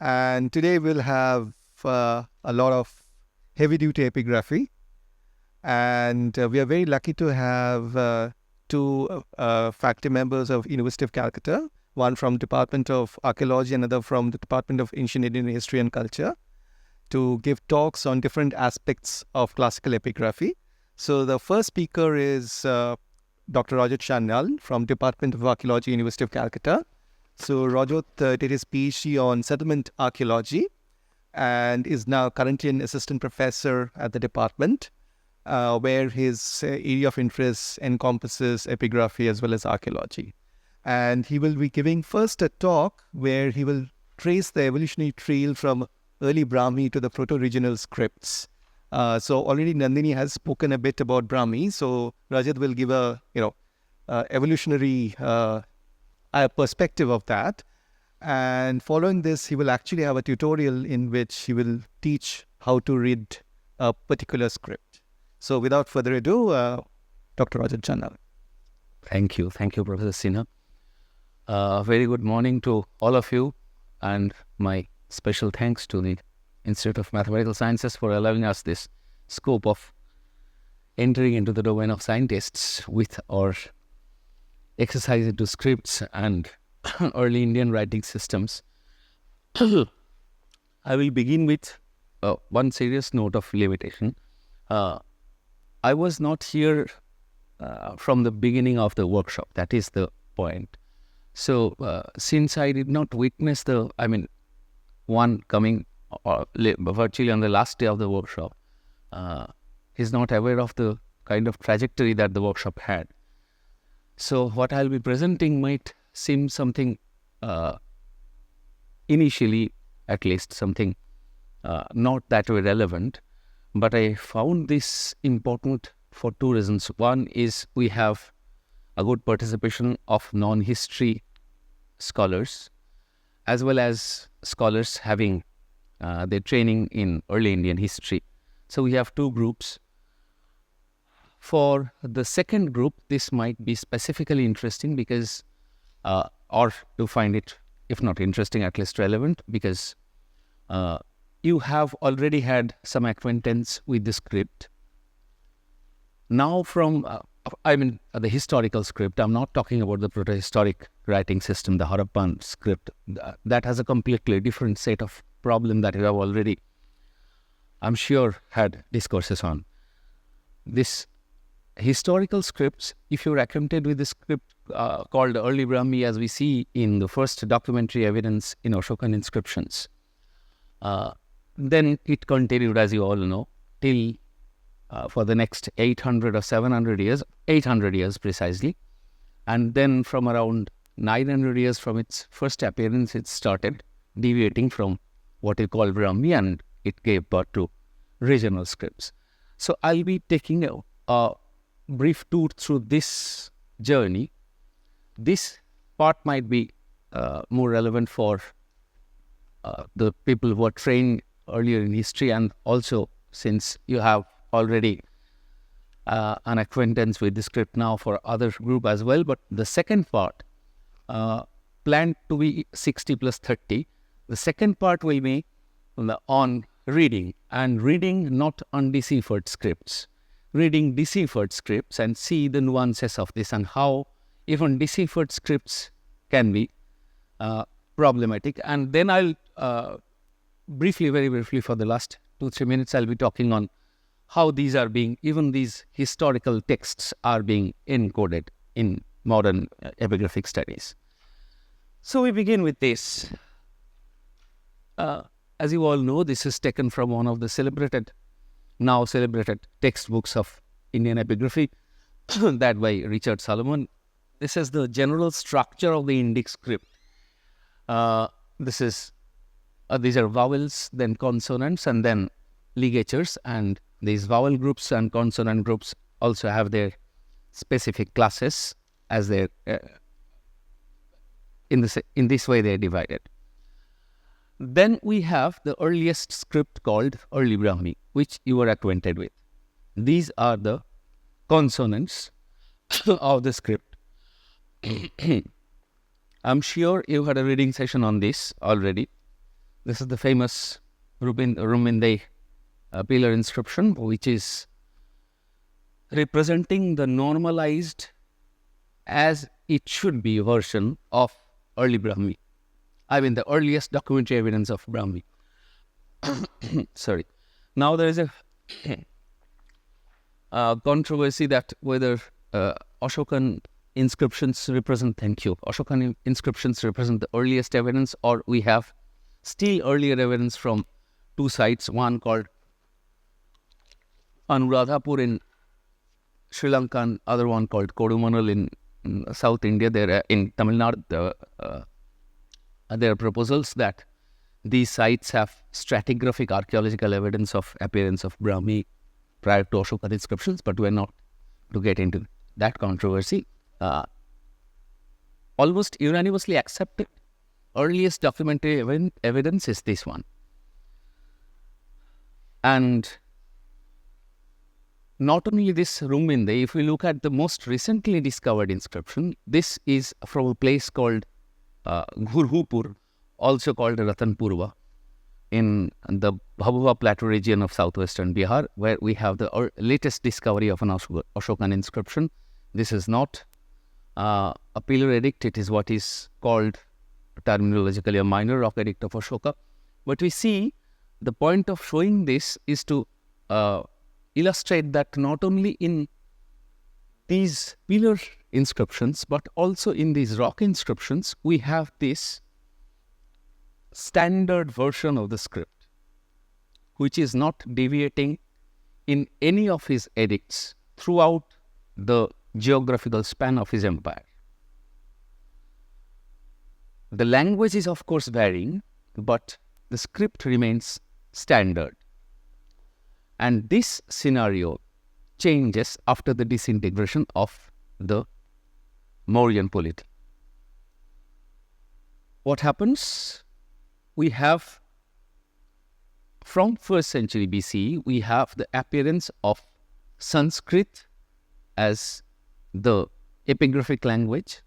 And today we'll have a lot of heavy-duty epigraphy. And we are very lucky to have two faculty members of University of Calcutta, one from Department of Archaeology, another from the Department of Ancient Indian History and Culture, to give talks on different aspects of classical epigraphy. So the first speaker is Dr. Rajat Sanyal from Department of Archaeology, University of Calcutta. So Rajat did his PhD on settlement archaeology and is now currently an assistant professor at the department, where his area of interest encompasses epigraphy as well as archaeology. And he will be giving first a talk where he will trace the evolutionary trail from early Brāhmī to the Proto-regional scripts. So already Nandini has spoken a bit about Brāhmī, so Rajat will give a evolutionary perspective of that. And following this, he will actually have a tutorial in which he will teach how to read a particular script. So without further ado, Dr. Rajat Sanyal. Thank you, Professor Sinha. Very good morning to all of you, and my special thanks to the Institute of Mathematical Sciences for allowing us this scope of entering into the domain of scientists with our exercise into scripts and early Indian writing systems. I will begin with one serious note of limitation. I was not here from the beginning of the workshop. That is the point. So since I did not witness one coming virtually on the last day of the workshop, is not aware of the kind of trajectory that the workshop had. So what I'll be presenting might seem something, initially at least, something not that way relevant, but I found this important for two reasons. One is we have a good participation of non-history scholars, as well as scholars having their training in early Indian history. So we have two groups. For the second group, this might be specifically interesting because, or to find it, if not interesting, at least relevant, because you have already had some acquaintance with the script. Now from, the historical script, I'm not talking about the proto-historic writing system, the Harappan script. That has a completely different set of problem that you have already, I'm sure, had discourses on. This historical scripts, if you're acquainted with the script called early Brāhmī, as we see in the first documentary evidence in Ashokan inscriptions, then it continued, as you all know, till for the next 800 or 700 years, 800 years precisely. And then from around 900 years from its first appearance, it started deviating from what is called Brāhmī, and it gave birth to regional scripts. So I'll be taking a brief tour through this journey. This part might be more relevant for the people who are trained earlier in history, and also since you have already an acquaintance with the script now for other group as well. But the second part, planned to be 60 plus 30, the second part will be on reading, and reading not undeciphered scripts, reading deciphered scripts and see the nuances of this and how even deciphered scripts can be problematic. And then I'll very briefly for the last 2-3 minutes, I'll be talking on how these are being, even these historical texts are being encoded in modern epigraphic studies. So we begin with this. As you all know, this is taken from one of the now celebrated textbooks of Indian epigraphy, that by Richard Solomon. This is the general structure of the Indic script. These are vowels, then consonants, and then ligatures, and these vowel groups and consonant groups also have their specific classes as their in this way they are divided. Then we have the earliest script called early Brāhmī, which you are acquainted with. These are the consonants of the script. I'm sure you had a reading session on this already. This is the famous Ruminde pillar inscription, which is representing the normalized as it should be version of early Brāhmī. I mean, the earliest documentary evidence of Brāhmī. Sorry. Now there is a controversy that whether Ashokan inscriptions represent, Ashokan inscriptions represent the earliest evidence, or we have still earlier evidence from two sites, one called Anuradhapur in Sri Lanka and other one called Kodumanal in South India. There in Tamil Nadu, there are proposals that these sites have stratigraphic archaeological evidence of appearance of Brāhmī prior to Ashokan inscriptions, but we're not to get into that controversy. Almost unanimously accepted earliest documentary evidence is this one. And not only this Ruminde, if we look at the most recently discovered inscription, this is from a place called Ghurhupur, also called Ratanpurva, in the Bhabua Plateau region of southwestern Bihar, where we have the latest discovery of an Ashokan inscription. This is not a pillar edict, it is what is called terminologically a minor rock edict of Ashoka. But we see the point of showing this is to illustrate that not only in these pillar inscriptions, but also in these rock inscriptions, we have this standard version of the script, which is not deviating in any of his edicts throughout the geographical span of his empire. The language is of course varying, but the script remains standard. And this scenario changes after the disintegration of the Mauryan polity. What happens? We have, from 1st century BCE, we have the appearance of Sanskrit as the epigraphic language.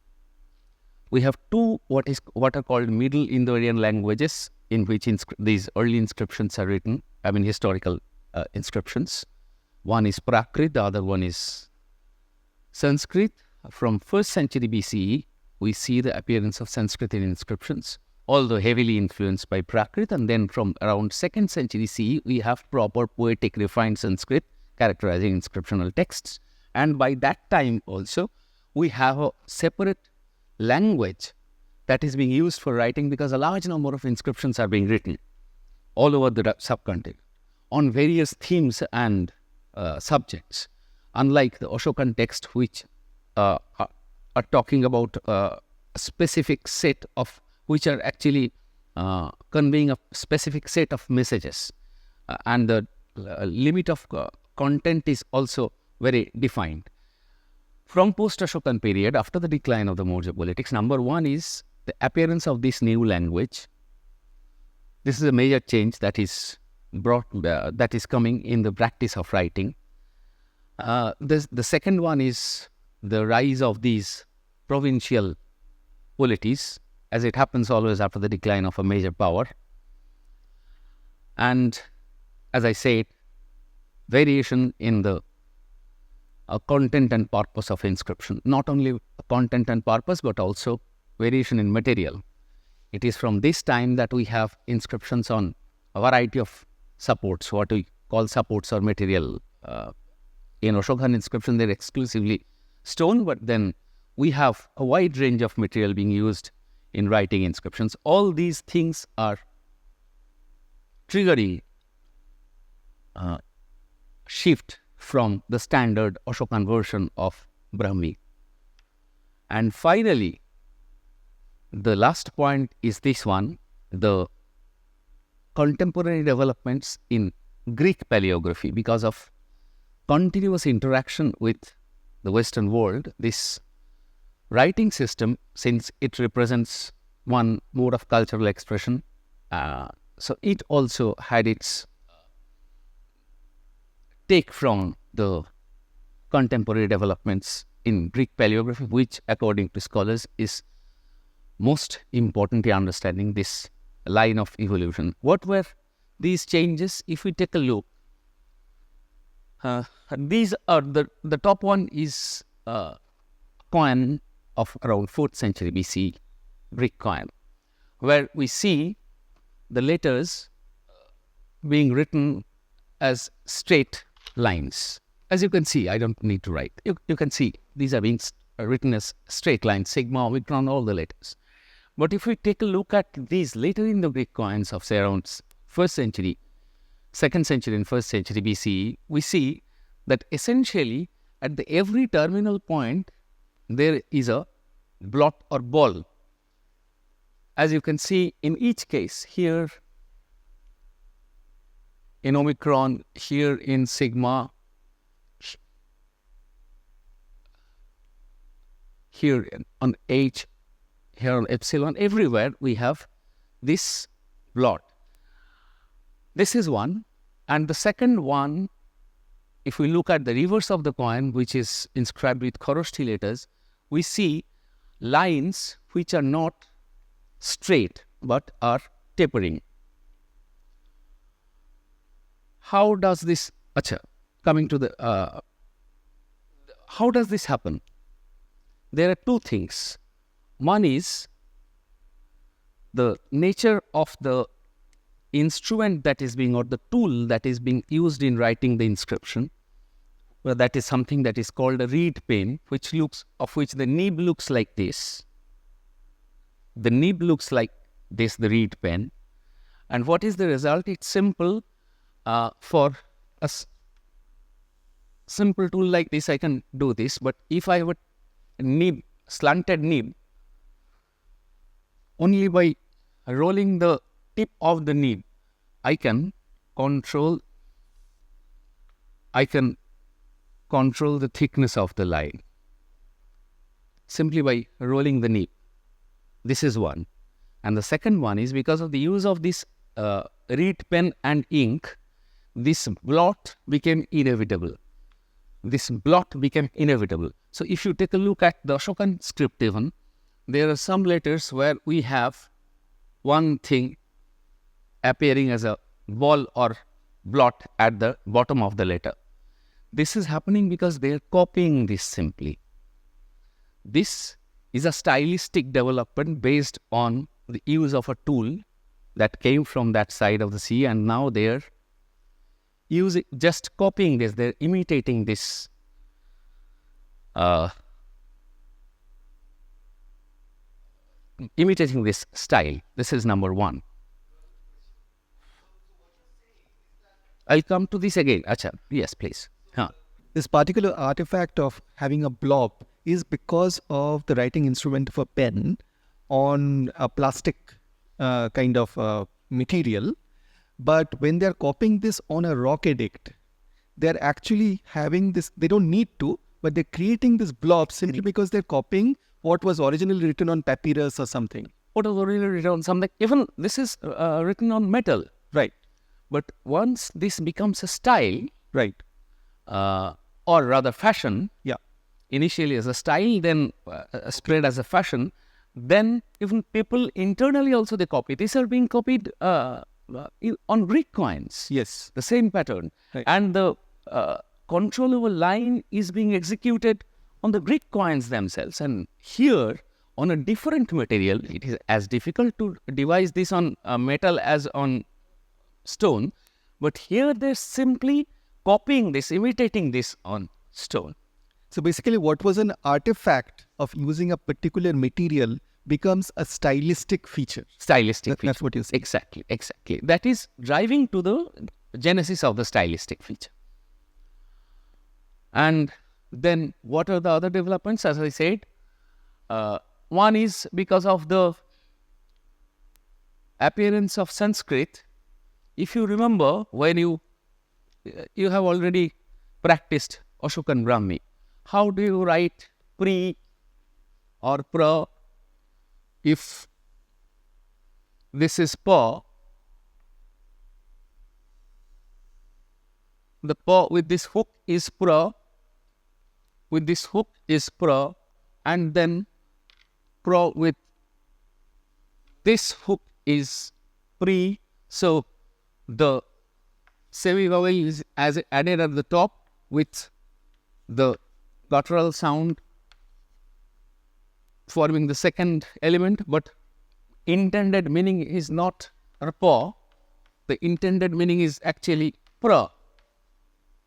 We have two what are called Middle Indo-Aryan languages in which these early inscriptions are written, I mean historical inscriptions. One is Prakrit, the other one is Sanskrit. From 1st century BCE, we see the appearance of Sanskrit in inscriptions, although heavily influenced by Prakrit. And then from around 2nd century CE, we have proper poetic refined Sanskrit characterizing inscriptional texts. And by that time also, we have a separate language that is being used for writing, because a large number of inscriptions are being written all over the subcontinent on various themes and subjects. Unlike the Ashokan text, which are talking about a specific set of, which are actually conveying a specific set of messages. And the limit of content is also very defined. From post-Ashokan period, after the decline of the Maurya politics, number one is the appearance of this new language. This is a major change that is brought, that is coming in the practice of writing. The second one is the rise of these provincial polities, as it happens always after the decline of a major power. And as I said, variation in the content and purpose of inscription. Not only content and purpose, but also variation in material. It is from this time that we have inscriptions on a variety of supports, what we call supports or material. In Ashokan inscription, they're exclusively stone, but then we have a wide range of material being used in writing inscriptions. All these things are triggering shift from the standard Ashokan version of Brāhmī. And finally, the last point is this one, the contemporary developments in Greek paleography. Because of continuous interaction with the Western world, this writing system, since it represents one mode of cultural expression, so it also had its take from the contemporary developments in Greek paleography, which according to scholars is most importantly understanding this line of evolution. What were these changes? If we take a look, these are the top one is coin of around 4th century BC, Greek coin, where we see the letters being written as straight lines. As you can see, I don't need to write. You can see these are being written as straight lines, sigma, omicron, all the letters. But if we take a look at these later in the Greek coins of say around 1st century, 2nd century and 1st century BCE, we see that essentially at every terminal point there is a blot or ball. As you can see in each case, here in omicron, here in sigma, here on H, here on epsilon, everywhere we have this blot. This is one. And the second one, if we look at the reverse of the coin, which is inscribed with Kharosthi letters, we see lines which are not straight but are tapering. How does this, coming to the, how does this happen? There are two things. One is the nature of the instrument that is being, or the tool that is being used in writing the inscription. Well, that is something that is called a reed pen, which the nib looks like this. The nib looks like this, the reed pen. And what is the result? It's simple. For a simple tool like this, I can do this. But if I would nib, slanted nib, only by rolling the tip of the nib, I can control the thickness of the line simply by rolling the nib. This is one. And the second one is because of the use of this reed pen and ink, this blot became inevitable. So if you take a look at the Ashokan script even, there are some letters where we have one thing appearing as a ball or blot at the bottom of the letter. This is happening because they are copying this simply. This is a stylistic development based on the use of a tool that came from that side of the sea, and now they're just copying this, they're imitating this style. This is number one. I'll come to this again. Yes, please. This particular artifact of having a blob is because of the writing instrument of a pen on a plastic kind of material. But when they're copying this on a rock edict, they're actually having this, they don't need to, but they're creating this blob simply because they're copying what was originally written on papyrus or something. What was originally written on something? Even this is written on metal. Right. But once this becomes a style, right, or rather fashion, yeah, initially as a style, then spread as a fashion, then even people internally also they copy. These are being copied on Greek coins. Yes. The same pattern. Right. And the controllable line is being executed on the Greek coins themselves. And here, on a different material, it is as difficult to devise this on metal as on stone. But here they're simply copying this, imitating this on stone. So basically what was an artifact of using a particular material becomes a stylistic feature. Feature. That's what you're saying. Exactly. That is driving to the genesis of the stylistic feature. And then what are the other developments? As I said, one is because of the appearance of Sanskrit. If you remember, when you have already practiced Ashokan Brāhmī, how do you write pre or pra? If this is pa, the pa with this hook is pra, and then pra with this hook is pre. So the semi-vowel is as added at the top with the guttural sound forming the second element, but intended meaning is not pa. The intended meaning is actually pra.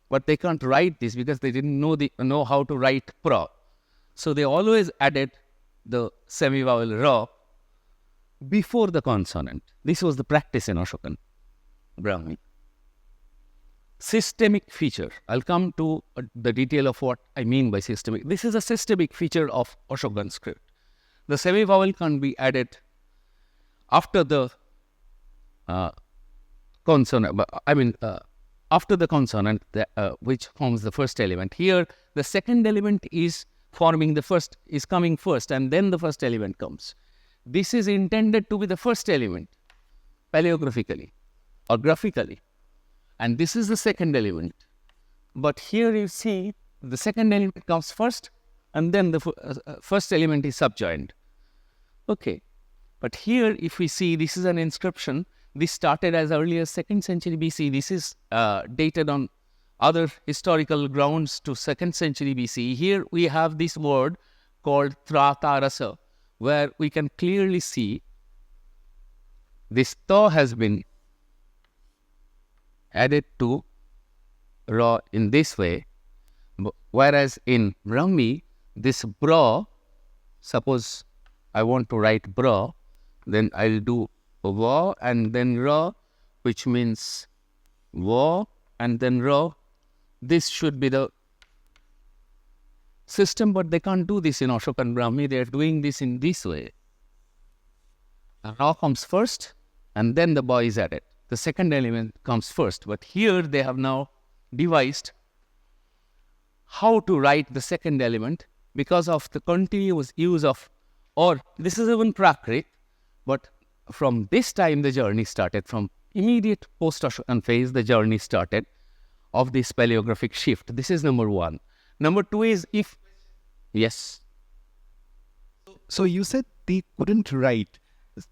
But they can't write this because they didn't know how to write pra. So they always added the semi-vowel ra before the consonant. This was the practice in Ashokan Brāhmī. Systemic feature. I'll come to the detail of what I mean by systemic. This is a systemic feature of Ashokan script. The semi-vowel can be added after the consonant. After the consonant, which forms the first element. Here, the second element is forming the first, is coming first, and then the first element comes. This is intended to be the first element, paleographically or graphically. And this is the second element. But here you see the second element comes first, and then the first element is subjoined. Okay. But here, if we see, this is an inscription. This started as early as 2nd century BC. This is dated on other historical grounds to 2nd century BC. Here we have this word called Tratarasa, where we can clearly see this ta has been added to ra in this way, whereas in Brāhmī, this bra, suppose I want to write bra, then I'll do va and then ra, which means va and then ra. This should be the system, but they can't do this in Ashokan Brāhmī. They are doing this in this way. Ra comes first and then the ba is added. The second element comes first, but here they have now devised how to write the second element because of the continuous use of, or this is even Prakrit, but from this time the journey started, from immediate post-Ashokan phase, the journey started of this paleographic shift. This is number one. Number two is if, yes. So you said they couldn't write,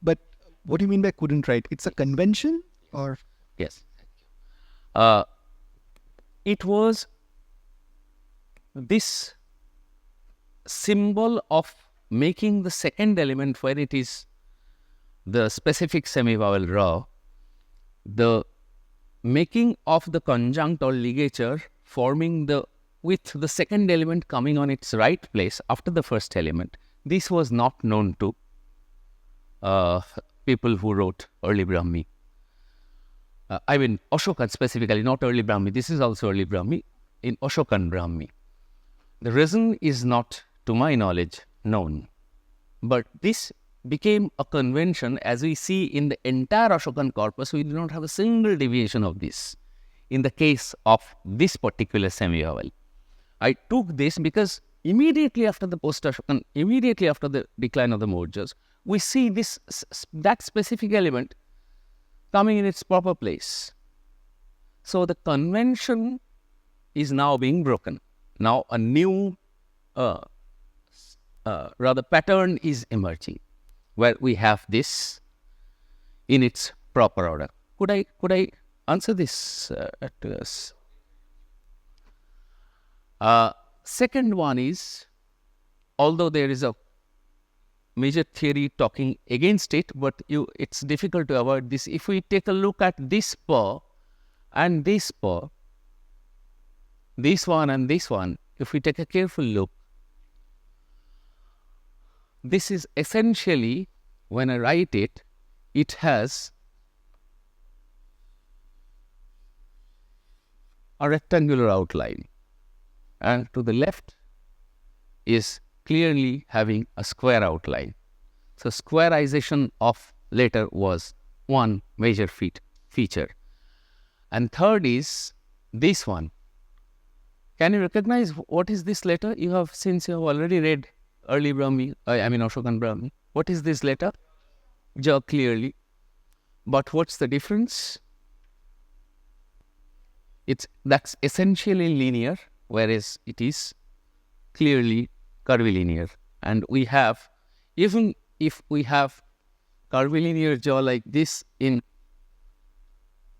but what do you mean by couldn't write? It's a convention or? Yes. It was this symbol of making the second element where it is the specific semi-vowel ra, the making of the conjunct or ligature forming the, with the second element coming on its right place after the first element. This was not known to people who wrote early Brāhmī. Ashokan specifically, not early Brāhmī. This is also early Brāhmī, in Ashokan Brāhmī. The reason is not, to my knowledge, known. But this became a convention, as we see in the entire Ashokan corpus. We do not have a single deviation of this in the case of this particular semi-vowel. I took this because immediately after the post-Ashokan, immediately after the decline of the Mauryas, we see this, that specific element coming in its proper place. So the convention is now being broken. Now a new pattern is emerging, where we have this in its proper order. Could I answer this to us? Second one is, although there is a major theory talking against it, but it's difficult to avoid this. If we take a look at this pa and this pa, this one and this one, if we take a careful look, this is essentially, when I write it, it has a rectangular outline, and to the left is clearly having a square outline. So squarization of letter was one major feature. And third is this one. Can you recognize what is this letter? You have, since you have already read early Brāhmī, Ashokan Brāhmī. What is this letter? Ja, clearly. But what's the difference? That's essentially linear, whereas it is clearly curvilinear. And we have, even if we have curvilinear jaw like this in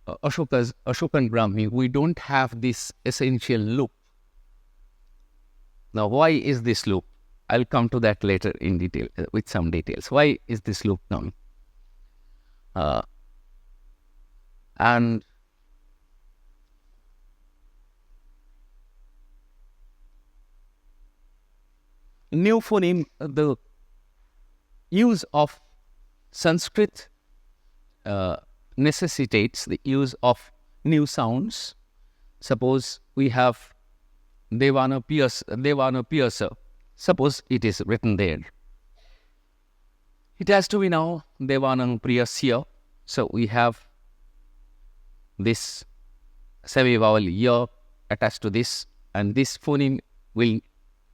Ashokan Brāhmī, we don't have this essential loop. Now, why is this loop? I'll come to that later in detail, with some details. Why is this loop coming? And new phoneme, the use of Sanskrit necessitates the use of new sounds. Suppose we have Devana Piercer. Suppose it is written there. It has to be now Devanam Priyasya. So we have this semi-vowel ya attached to this, and this phoneme will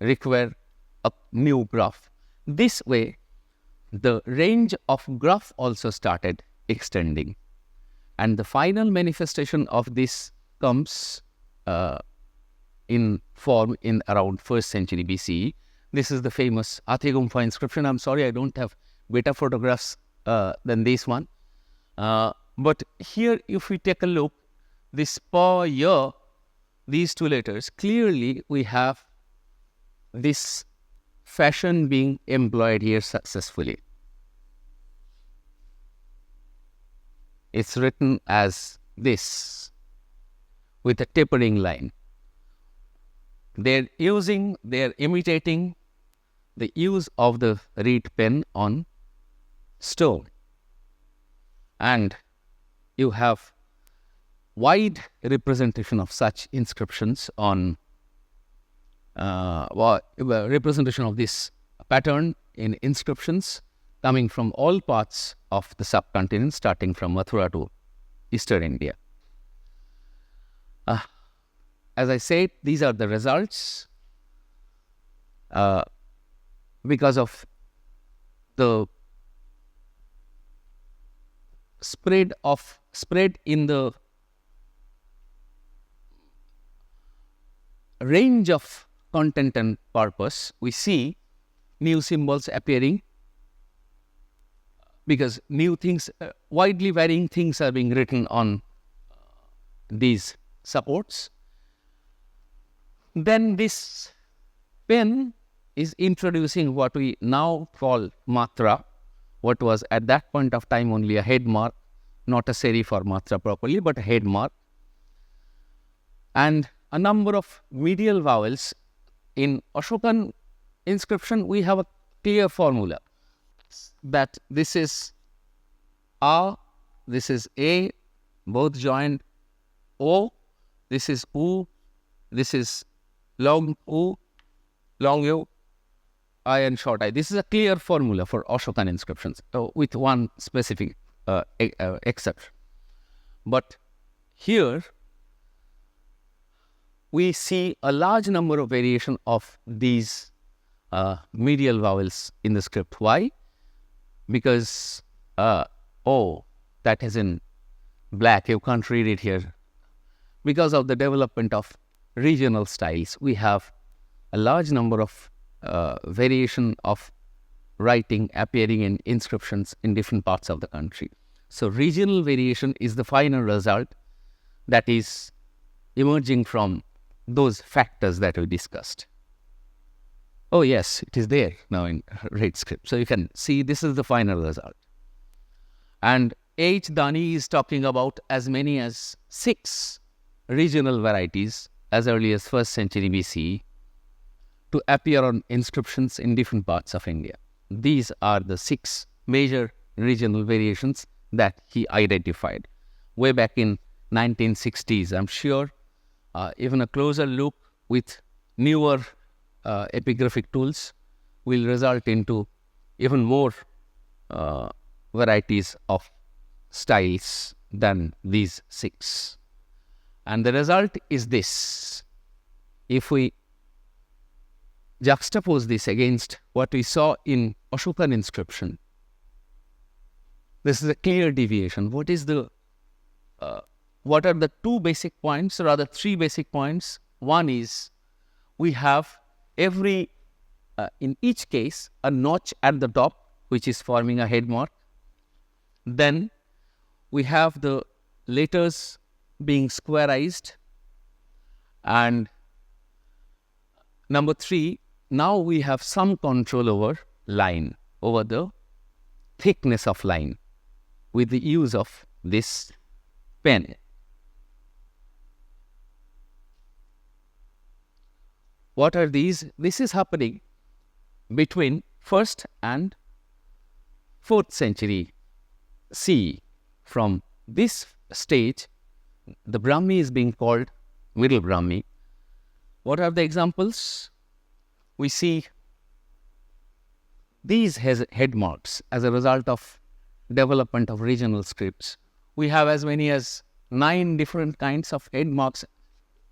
require a new graph. This way, the range of graph also started extending. And the final manifestation of this comes in form in around 1st century BCE. This is the famous Athigumfa inscription. I'm sorry, I don't have better photographs than this one. But here, if we take a look, this pa, ya, these two letters, clearly we have this fashion being employed here successfully. It's written as this, with a tapering line. They're imitating the use of the reed pen on stone. And you have wide representation of such inscriptions on representation of this pattern in inscriptions coming from all parts of the subcontinent, starting from Mathura to eastern India. As I said, these are the results because of the spread in the range of content and purpose. We see new symbols appearing because new things, widely varying things are being written on these supports. Then this pen is introducing what we now call matra, what was at that point of time only a head mark, not a serif or matra properly, but a head mark. And a number of medial vowels. In Ashokan inscription, we have a clear formula that this is A, this is A, both joined O, this is U, this is long U, long U, I and short I. This is a clear formula for Ashokan inscriptions, with one specific exception. But here, we see a large number of variation of these medial vowels in the script. Why? Because O, that is in black, you can't read it here. Because of the development of regional styles, we have a large number of variation of writing appearing in inscriptions in different parts of the country. So regional variation is the final result that is emerging from those factors that we discussed. Oh yes, it is there now in red script. So you can see this is the final result. And H. Dani is talking about as many as 6 regional varieties as early as 1st century BCE to appear on inscriptions in different parts of India. These are the 6 major regional variations that he identified way back in 1960s. I'm sure even a closer look with newer epigraphic tools will result into even more varieties of styles than these 6. And the result is this. If we juxtapose this against what we saw in Ashokan inscription, this is a clear deviation. What are the 2 basic points, or rather 3 basic points? One is we have in each case a notch at the top, which is forming a head mark. Then we have the letters being squarized. And number 3, now we have some control over line, over the thickness of line with the use of this pen. What are these? This is happening between 1st and 4th century CE. From this stage, the Brāhmī is being called Middle Brāhmī. What are the examples? We see these head marks as a result of development of regional scripts. We have as many as 9 different kinds of head marks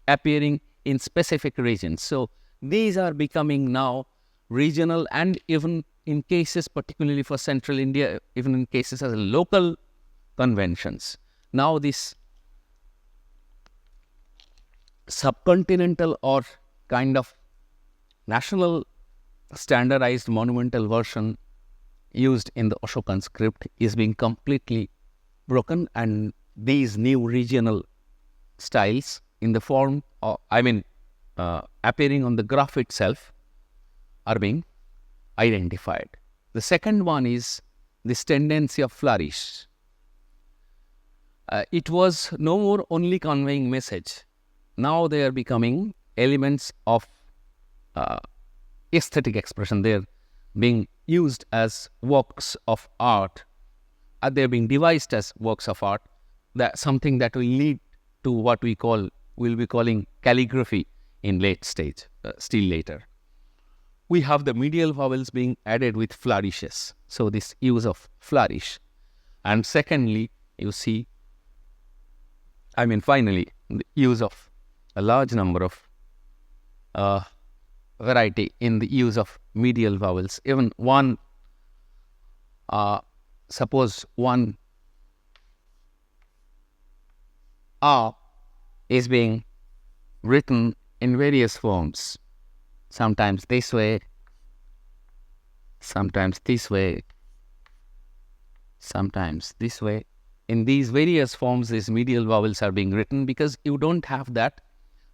appearing in specific regions. So these are becoming now regional, and even in cases, particularly for central India, even in cases as local conventions. Now this subcontinental or kind of national standardized monumental version used in the Ashokan script is being completely broken, and these new regional styles in the form of, appearing on the graph itself are being identified. The second one is this tendency of flourish. It was no more only conveying message. Now they are becoming elements of aesthetic expression. They are being used as works of art. They are being devised as works of art. That something that will lead to what we'll be calling calligraphy in late stage, still later. We have the medial vowels being added with flourishes. So this use of flourish. And secondly, you see, finally, the use of a large number of variety in the use of medial vowels. Even one, suppose one A is being written in various forms. Sometimes this way, sometimes this way, sometimes this way. In these various forms, these medial vowels are being written because you don't have that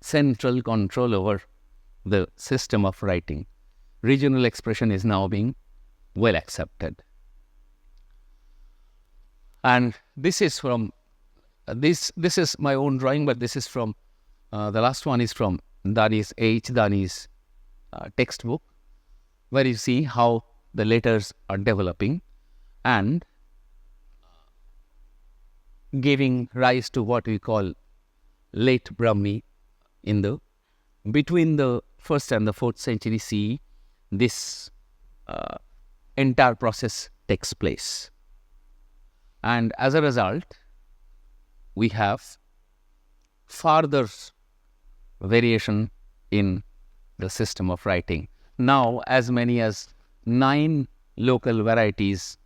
central control over the system of writing. Regional expression is now being well accepted. And this is from, this is my own drawing, but this is from, the last one is from Dani's textbook, where you see how the letters are developing and giving rise to what we call late Brāhmī. Between the 1st and the 4th century CE, this entire process takes place. And as a result, we have further variation in the system of writing. Now, as many as 9 local varieties,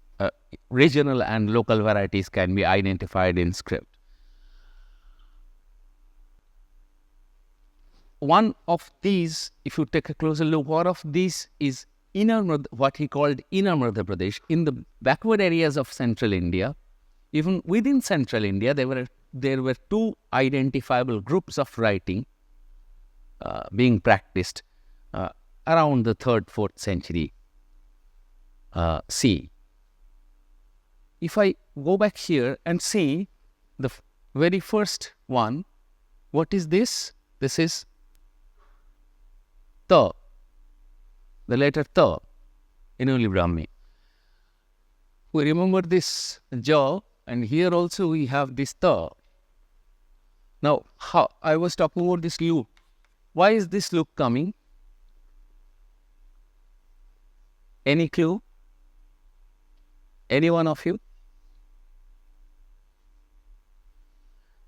regional and local varieties can be identified in script. One of these, if you take a closer look, one of these is what he called Inner Madhya Pradesh. In the backward areas of central India, even within central India, there were 2 identifiable groups of writing being practiced around the 3rd, 4th century CE. If I go back here and see the very first one, what is this? This is Ta, the letter Ta in only Brāhmī. We remember this Ja, and here also we have this Ta. Now, I was talking about this loop. Why is this loop coming? Any clue? Any one of you?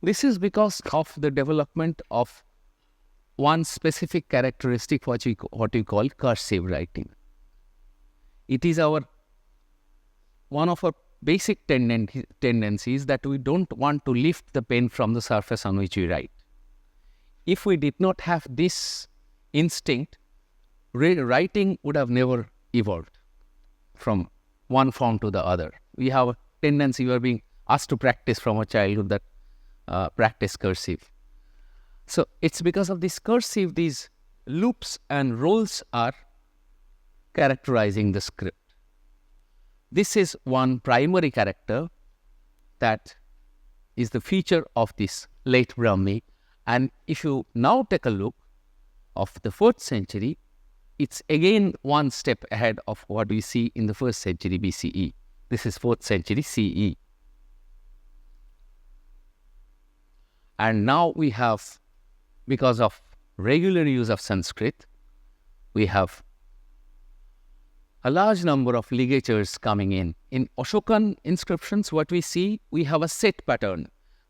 This is because of the development of one specific characteristic, what we call cursive writing. It is one of our basic tendencies that we don't want to lift the pen from the surface on which we write. If we did not have this instinct, writing would have never evolved from one form to the other. We have a tendency, we are being asked to practice from a childhood that practice cursive. So it's because of this cursive, these loops and rolls are characterizing the script. This is one primary character that is the feature of this late Brāhmī. And if you now take a look of the 4th century, it's again one step ahead of what we see in the 1st century BCE. This is 4th century CE. And now we have, because of regular use of Sanskrit, we have a large number of ligatures coming in. In Ashokan inscriptions, what we see, we have a set pattern.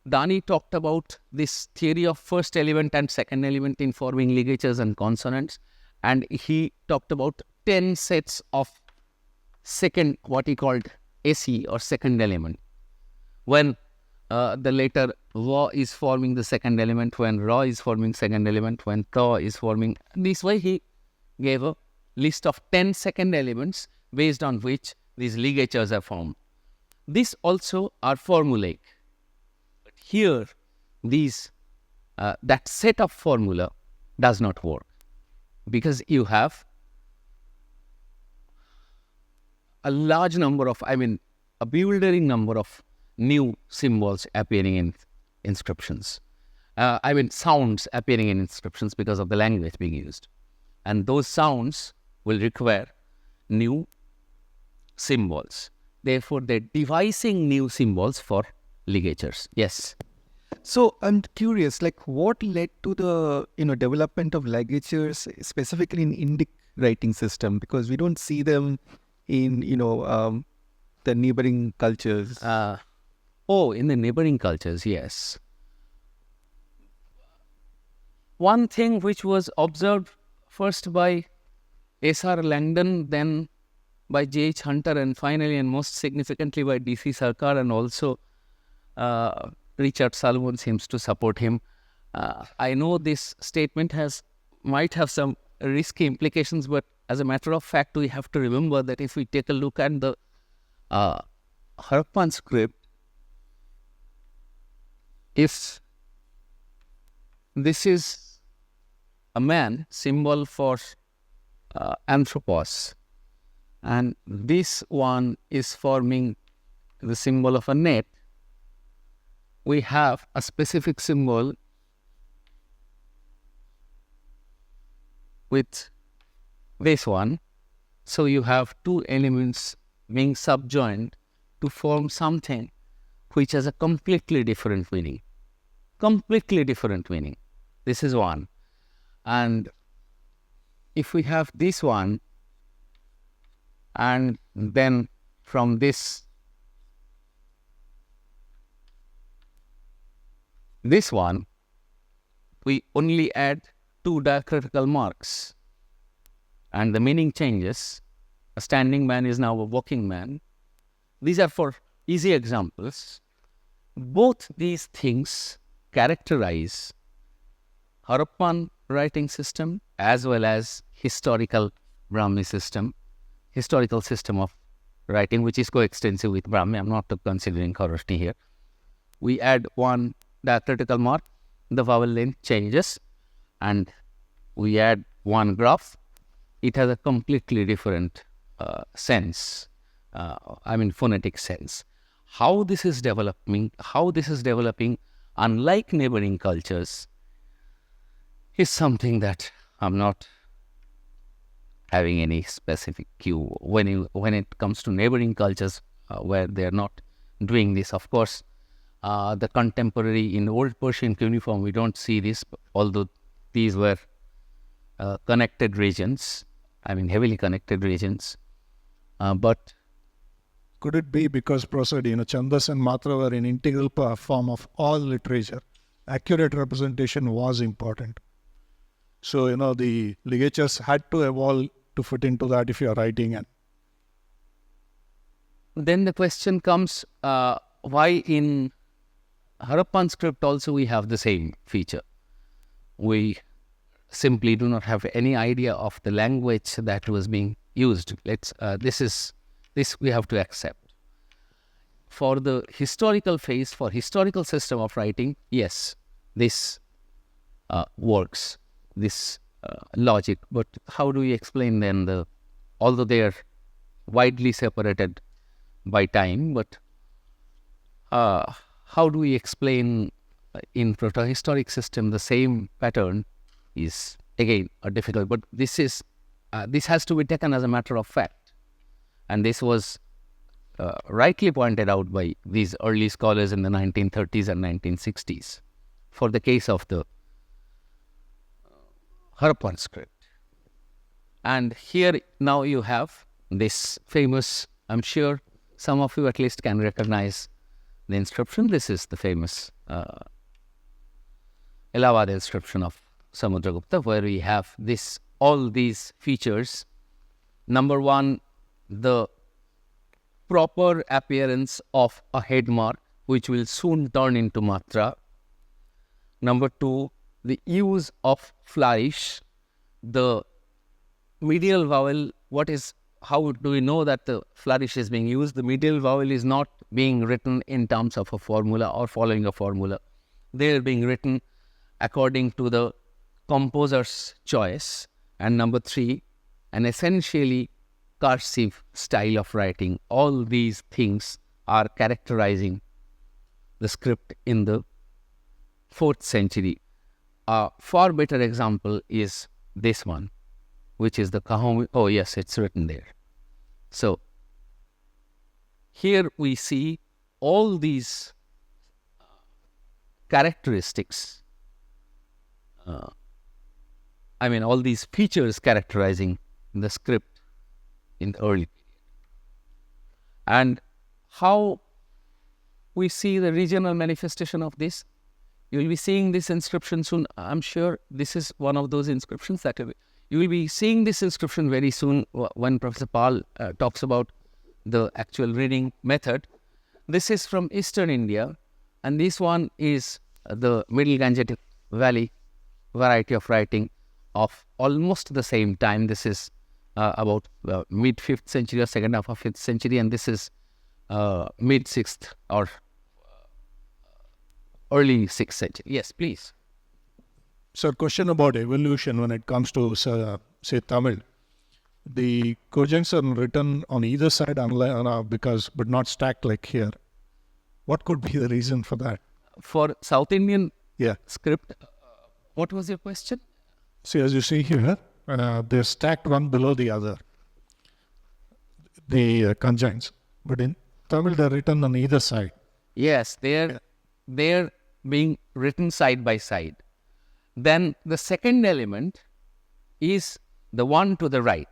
Dani talked about this theory of first element and second element in forming ligatures and consonants, and he talked about 10 sets of second, what he called AC or second element. When the later Va is forming the second element, when Ra is forming second element, when Ta is forming. This way he gave a list of 10 second elements based on which these ligatures are formed. These also are formulaic. But here, that set of formula does not work, because you have a large number of, a bewildering number of new symbols appearing in inscriptions. Sounds appearing in inscriptions because of the language being used. And those sounds will require new symbols. Therefore, they're devising new symbols for ligatures. Yes. So I'm curious, what led to the development of ligatures specifically in Indic writing system? Because we don't see them in the neighboring cultures. In the neighboring cultures, yes. One thing which was observed first by S.R. Langdon, then by J.H. Hunter, and finally and most significantly by D.C. Sarkar, and also Richard Salomon seems to support him. I know this statement might have some risky implications, but as a matter of fact, we have to remember that if we take a look at the Harappan script, if this is a man, symbol for anthropos, and this one is forming the symbol of a net, we have a specific symbol with this one. So you have two elements being subjoined to form something which has a completely different meaning. Completely different meaning. This is one. And if we have this one, and then from this one, we only add two diacritical marks, and the meaning changes. A standing man is now a walking man. These are for easy examples. Both these things characterize Harappan writing system as well as historical Brāhmī system, historical system of writing, which is coextensive with Brāhmī. I'm not considering Kharosthi here. We add one diacritical mark, the vowel length changes, and we add one graph. It has a completely different sense, phonetic sense. How this is developing, unlike neighboring cultures, is something that I'm not having any specific cue. When it comes to neighboring cultures where they're not doing this, of course, the contemporary in Old Persian cuneiform, we don't see this, although these were connected regions, heavily connected regions. But could it be because, Prasad, Chandas and Matra were an integral form of all literature? Accurate representation was important. So, the ligatures had to evolve to fit into that if you're writing. And then the question comes, why in Harappan script also we have the same feature? We simply do not have any idea of the language that was being used. This we have to accept. for the historical phase, for historical system of writing, yes, this works, this logic. But how do we explain then although they are widely separated by time, but how do we explain in proto-historic system the same pattern is again difficult. But this has to be taken as a matter of fact, and this was rightly pointed out by these early scholars in the 1930s and 1960s for the case of the Harappan script. And here now you have this famous, I'm sure some of you at least can recognize the inscription. This is the famous Allahabad inscription of Samudragupta, where we have all these features. Number one, the proper appearance of a head mark, which will soon turn into matra. Number two, the use of flourish, the medial vowel. How do we know that the flourish is being used? The medial vowel is not being written in terms of a formula or following a formula. They are being written according to the composer's choice. And number three, an essentially cursive style of writing. All these things are characterizing the script in the 4th century. A far better example is this one, which is the Kahumi. Oh yes, it's written there. So here we see all these characteristics, all these features characterizing the script in the early period. And how we see the regional manifestation of this, you will be seeing this inscription soon. I'm sure this is one of those inscriptions that you will be seeing this inscription very soon when Professor Pal talks about the actual reading method. This is from Eastern India, and this one is the Middle Gangetic Valley variety of writing of almost the same time. This is about mid-5th century or second half of 5th century, and this is mid-6th or early 6th century. Yes, please. So, question about evolution when it comes to, say, Tamil. The cogents are written on either side, but not stacked like here. What could be the reason for that? For South Indian script, what was your question? See, as you see here, they're stacked one below the other, the conjoints. But in Tamil, they're written on either side. Yes, they're being written side by side. Then the second element is the one to the right.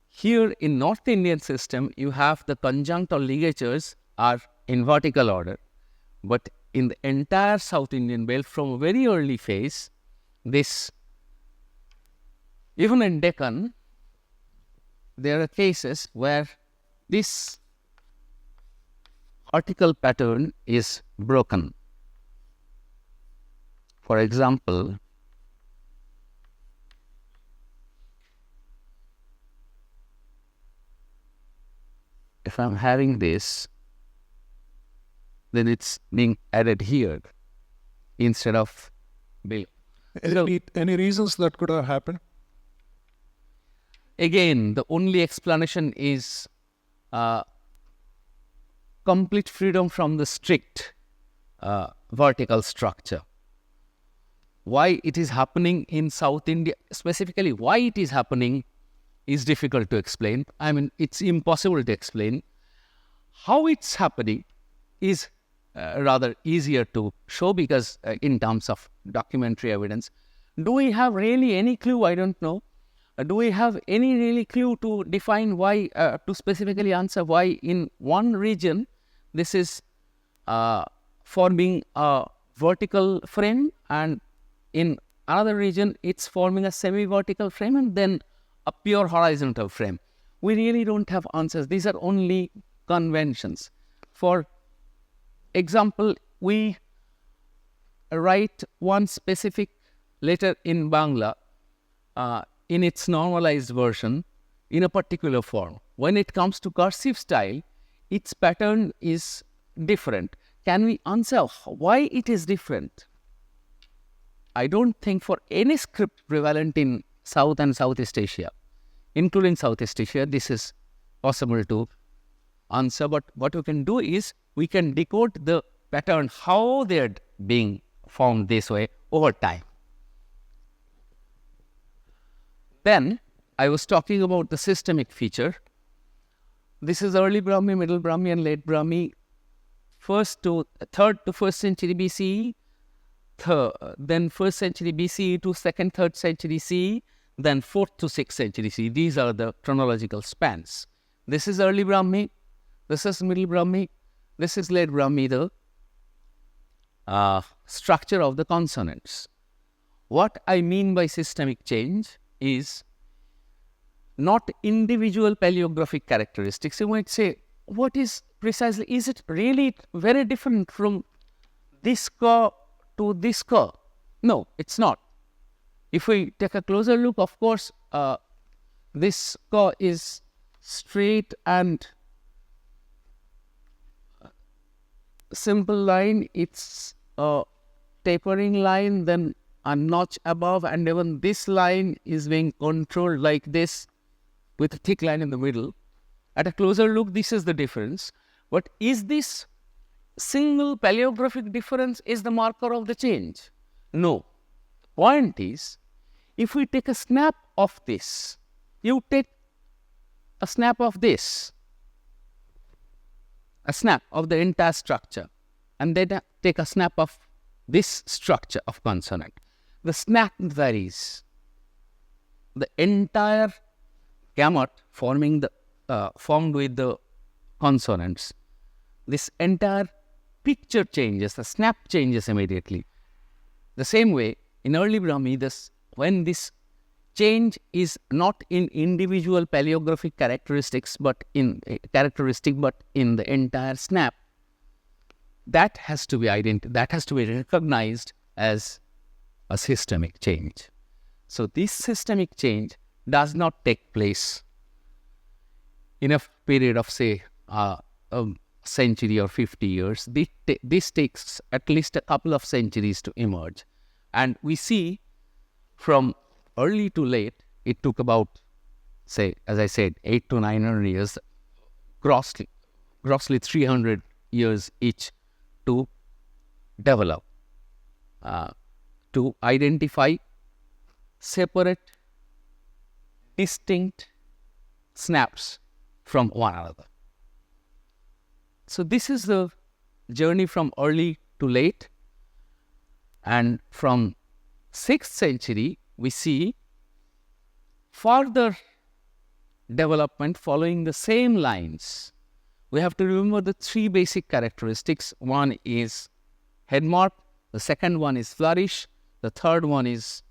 Here in North Indian system, you have the conjunct or ligatures are in vertical order. But in the entire South Indian belt, from a very early phase, even in Deccan, there are cases where this vertical pattern is broken. For example, if I'm having this, then it's being added here instead of below. Any reasons that could have happened? Again, the only explanation is complete freedom from the strict vertical structure. Why it is happening in South India, specifically why it is happening, is difficult to explain. It's impossible to explain. How it's happening is rather easier to show because in terms of documentary evidence. Do we have really any clue? I don't know. Do we have any really clue to define why, to specifically answer why in one region this is forming a vertical frame and in another region it's forming a semi-vertical frame and then a pure horizontal frame? We really don't have answers. These are only conventions. For example, we write one specific letter in Bangla in its normalized version in a particular form. When it comes to cursive style, its pattern is different. Can we answer why it is different? I don't think for any script prevalent in South and Southeast Asia, including Southeast Asia, this is possible to answer. But what we can do is we can decode the pattern, how they are being formed this way over time. Then I was talking about the systemic feature. This is early Brāhmī, middle Brāhmī, and late Brāhmī. Third to 1st century BCE, then 1st century BCE to 2nd, 3rd century CE, then 4th to 6th century CE. These are the chronological spans. This is early Brāhmī, this is middle Brāhmī, this is late Brāhmī, the structure of the consonants. What I mean by systemic change is not individual paleographic characteristics. You might say, what is precisely, is it really very different from this ka to this ka? No, it's not. If we take a closer look, of course, this ka is straight and simple line. It's a tapering line, then a notch above, and even this line is being controlled like this with a thick line in the middle. At a closer look, this is the difference. But is this single paleographic difference is the marker of the change? No. The point is, if we take a snap of this, you take a snap of this, a snap of the entire structure, and then take a snap of this structure of consonant. The snap varies. The entire gamut formed with the consonants. This entire picture changes, the snap changes immediately. The same way, in early Brāhmī, when this change is not in individual paleographic characteristics, but in the entire snap, that has to be recognized as a systemic change. So this systemic change does not take place in a period of, say, a century or 50 years. This takes at least a couple of centuries to emerge. And we see from early to late, it took about, say, as I said, 800 to 900 years, grossly 300 years each to develop, to identify separate, distinct snaps from one another. So this is the journey from early to late. And from 6th century, we see further development following the same lines. We have to remember the three basic characteristics. One is head mark, the second one is flourish, the third one is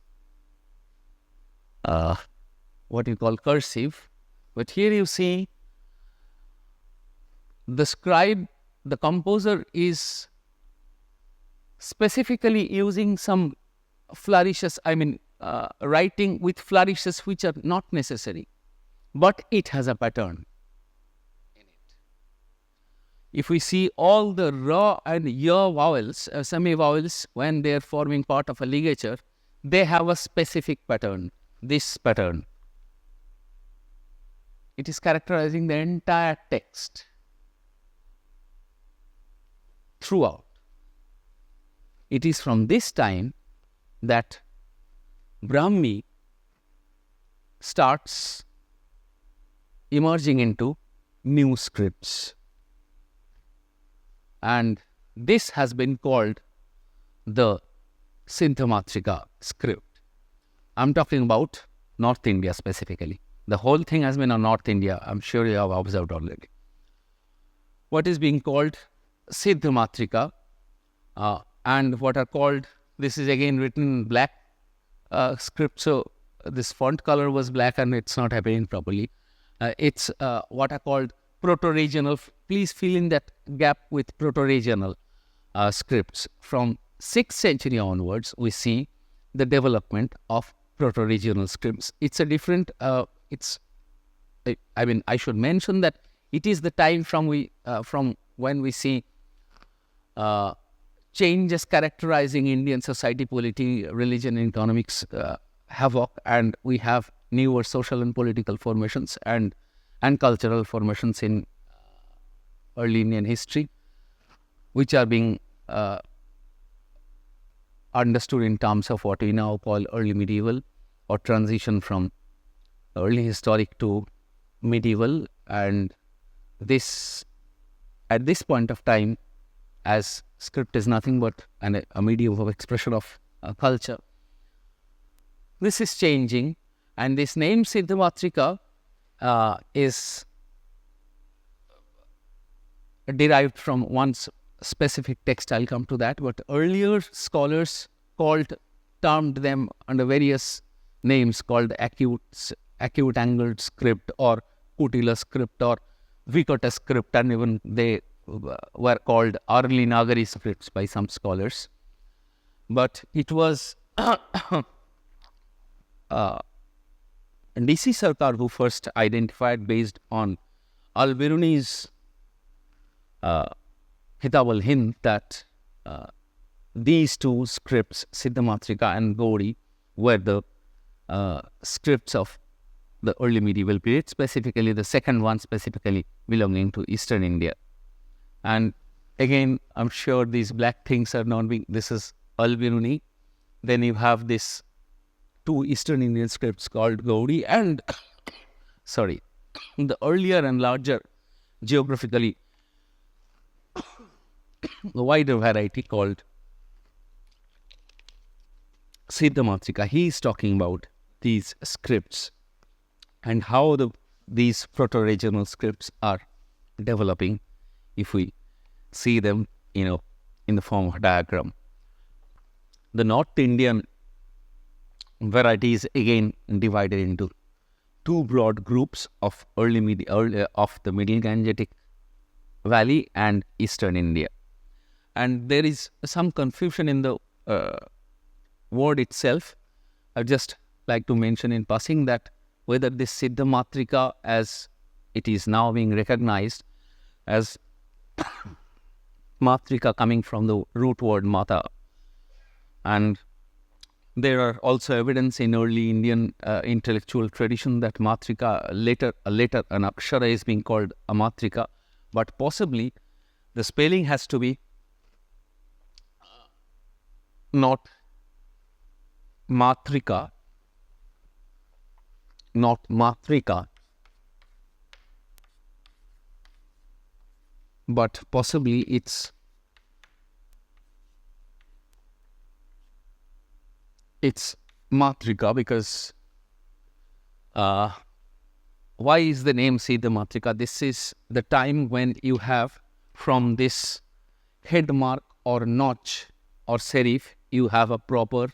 what you call cursive. But here you see the scribe, the composer, is specifically using some flourishes, writing with flourishes which are not necessary, but it has a pattern in it. If we see all the ra and ya vowels, semi-vowels, when they are forming part of a ligature, they have a specific pattern, this pattern. It is characterizing the entire text throughout. It is from this time that Brāhmī starts emerging into new scripts. And this has been called the Siddhamatrika script. I'm talking about North India specifically. The whole thing has been on North India. I'm sure you have observed already. What is being called Siddhamatrika and what are called, this is again written in black script, so this font color was black and it's not appearing properly. It's what are called Proto-regional. Please fill in that gap with Proto-regional scripts. From 6th century onwards, we see the development of Proto-regional scripts. It's a different, I should mention that It is the time from when we see changes characterizing Indian society, polity, religion, and economics havoc, and we have newer social and political formations and cultural formations in early Indian history, which are being understood in terms of what we now call early medieval, or transition from early historic to medieval. And this, at this point of time, as script is nothing but a medium of expression of culture, this is changing, and this name Siddhamatrika is derived from one specific text. I'll come to that. But earlier scholars termed them under various names, called acute angled script, or kutila script, or vikata script, and even they were called early Nagari scripts by some scholars. But it was DC Sarkar who first identified, based on Al-Biruni's Kitab al-Hind, that these two scripts, Siddhamatrika and Gaudi, were the scripts of the early medieval period, specifically the second one specifically belonging to Eastern India. And again, I'm sure these black things are not being, this is Al-Biruni. Then you have this two Eastern Indian scripts called Gaudi, and sorry, the earlier and larger, geographically the wider variety called Siddhamatrika. He is talking about these scripts and how these proto-regional scripts are developing, if we see them, in the form of a diagram. The North Indian variety is again divided into two broad groups of of the Middle Gangetic Valley and Eastern India. And there is some confusion in the word itself. I'd just like to mention in passing that whether this Siddhamatrika, as it is now being recognized as Matrika, coming from the root word Mata, and there are also evidence in early Indian intellectual tradition that Matrika, later an Akshara is being called Amatrika, but possibly the spelling has to be not Matrika, but possibly it's Matrika, because why is the name Siddhamatrika? This is the time when you have, from this head mark or notch or serif, you have a proper,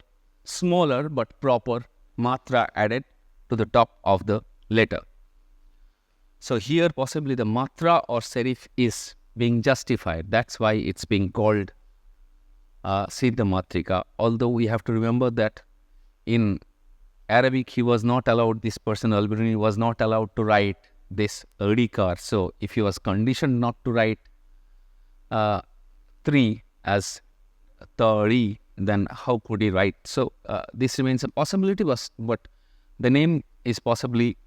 smaller but proper matra added to the top of the letter. So here possibly the matra or serif is being justified. That's why it's being called Siddhamatrika. Although we have to remember that in Arabic, he was not allowed, this person Al-Biruni was not allowed to write this Adikar. So if he was conditioned not to write 3 as Tari, then how could he write? So this remains a possibility, but the name is possibly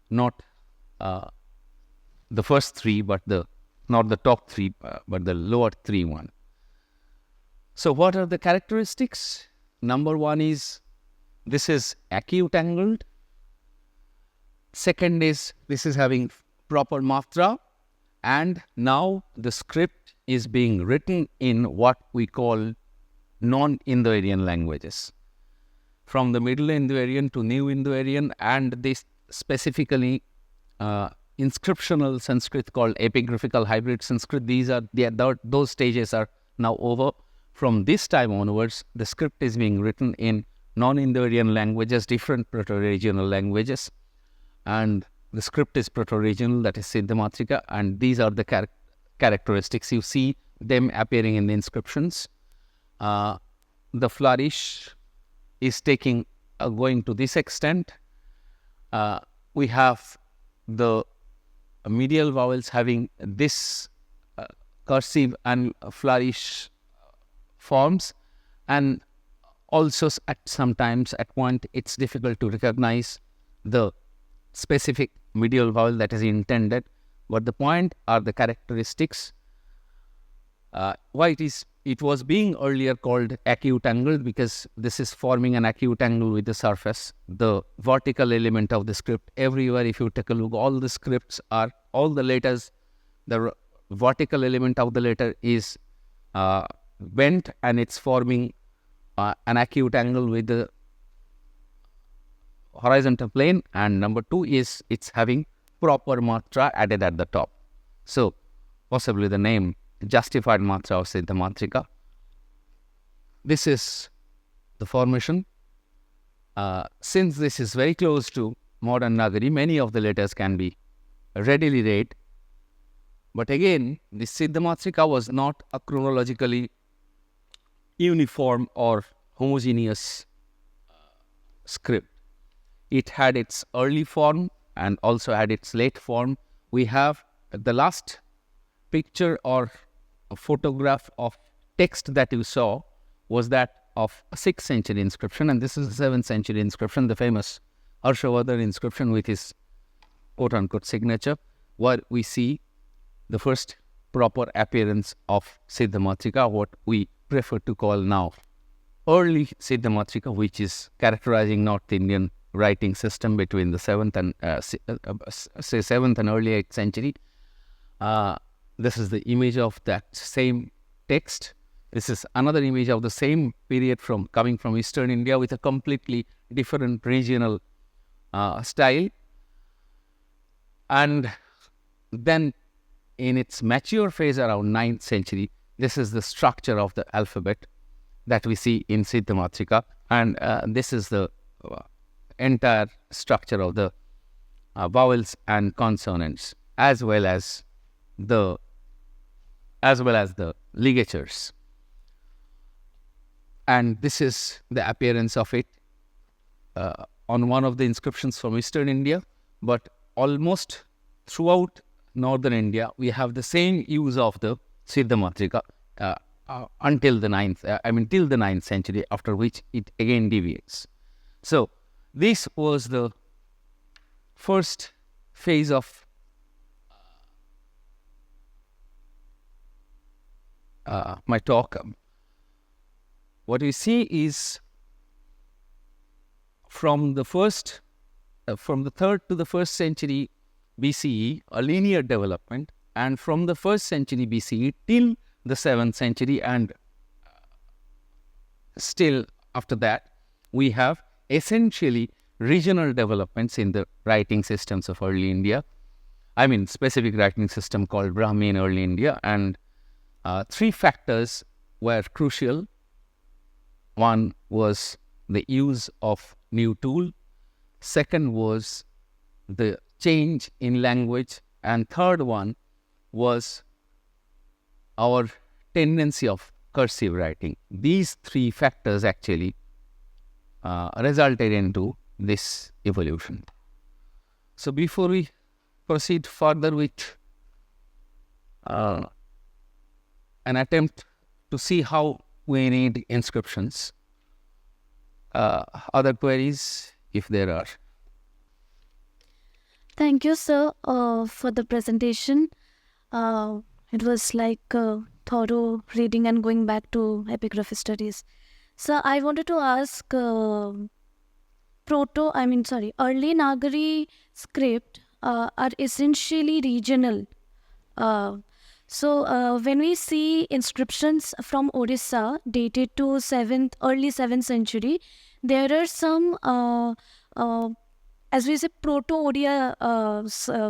not the first 3, but not the top 3, but the lower 3 one. So what are the characteristics? Number 1 is, this is acute angled. Second is, this is having proper matra, and now the script is being written in what we call non-Indo-Aryan languages, from the Middle Indo-Aryan to New Indo-Aryan, and this specifically inscriptional Sanskrit called epigraphical hybrid Sanskrit. Those stages are now over. From this time onwards, the script is being written in non-Indo-Aryan languages, different proto-regional languages, and the script is proto-regional, that is Siddhamatrika, and these are the characteristics. You see them appearing in the inscriptions. The flourish is going to this extent. We have the medial vowels having this cursive and flourish forms, and also sometimes at point it's difficult to recognize the specific medial vowel that is intended, but the point are the characteristics. Why it was being earlier called acute angle, because this is forming an acute angle with the surface. The vertical element of the script, everywhere if you take a look, all the scripts are, all the letters, the vertical element of the letter is bent, and it's forming an acute angle with the horizontal plane. And number two is it's having proper matra added at the top. So possibly the name justified matra or Siddha Matrika. This is the formation. Since this is very close to modern Nagari, many of the letters can be readily read. But again, the Siddha Matrika was not a chronologically uniform or homogeneous script. It had its early form and also had its late form. We have the last picture or a photograph of text that you saw was that of a 6th century inscription, and this is the 7th century inscription, the famous Harshavardhan inscription with his quote-unquote signature, where we see the first proper appearance of Siddha Matrika, what we prefer to call now early Siddha Matrika, which is characterizing North Indian writing system between the 7th and say 7th and early 8th century. This is the image of that same text. This is another image of the same period coming from Eastern India with a completely different regional style. And then in its mature phase around 9th century, this is the structure of the alphabet that we see in Siddha Matrika, and this is the entire structure of the vowels and consonants, as well as the ligatures. And this is the appearance of it on one of the inscriptions from Eastern India, but almost throughout Northern India, we have the same use of the Siddha Matrika until the 9th, till the 9th century, after which it again deviates. So this was the first phase of my talk. What we see is from the 3rd to the 1st century BCE, a linear development, and from the 1st century BCE till the 7th century, and still after that, we have essentially regional developments in the writing systems of early India. Specific writing system called Brāhmī in early India, and 3 factors were crucial. One was the use of new tool. Second was the change in language. And third one was our tendency of cursive writing. These 3 factors actually resulted into this evolution. So before we proceed further with an attempt to see how we read inscriptions, other queries if there are? Thank you, sir, for the presentation. It was like thorough reading and going back to epigraphy studies. So I wanted to ask, early Nagari script are essentially regional. So when we see inscriptions from Orissa dated to early 7th century, there are some, as we say, Proto-Odia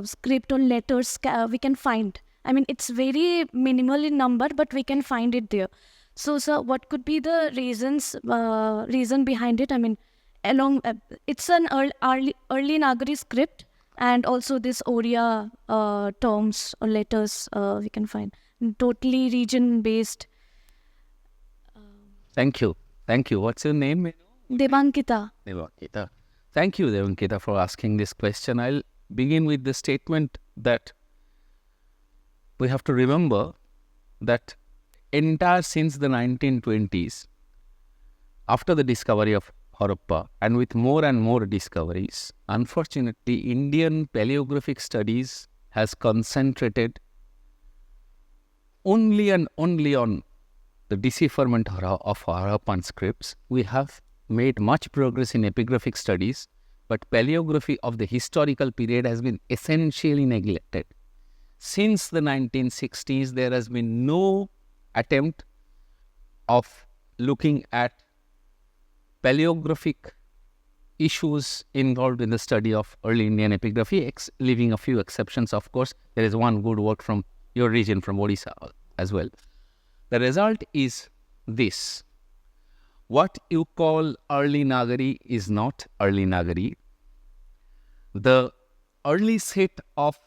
script on letters we can find. It's very minimal in number, but we can find it there. So, sir, what could be the reason behind it? It's an early Nagari script, and also this Odia terms or letters we can find. Totally region-based. Thank you. What's your name? Devankita. Thank you, Devankita, for asking this question. I'll begin with the statement that we have to remember that entire since the 1920s, after the discovery of Harappa and with more and more discoveries, unfortunately, Indian paleographic studies has concentrated only and only on the decipherment of Harappan scripts. We have made much progress in epigraphic studies, but paleography of the historical period has been essentially neglected. Since the 1960s, there has been no attempt of looking at paleographic issues involved in the study of early Indian epigraphy, leaving a few exceptions. Of course, there is one good work from your region, from Odisha as well. The result is this. What you call early Nagari is not early Nagari. The early set of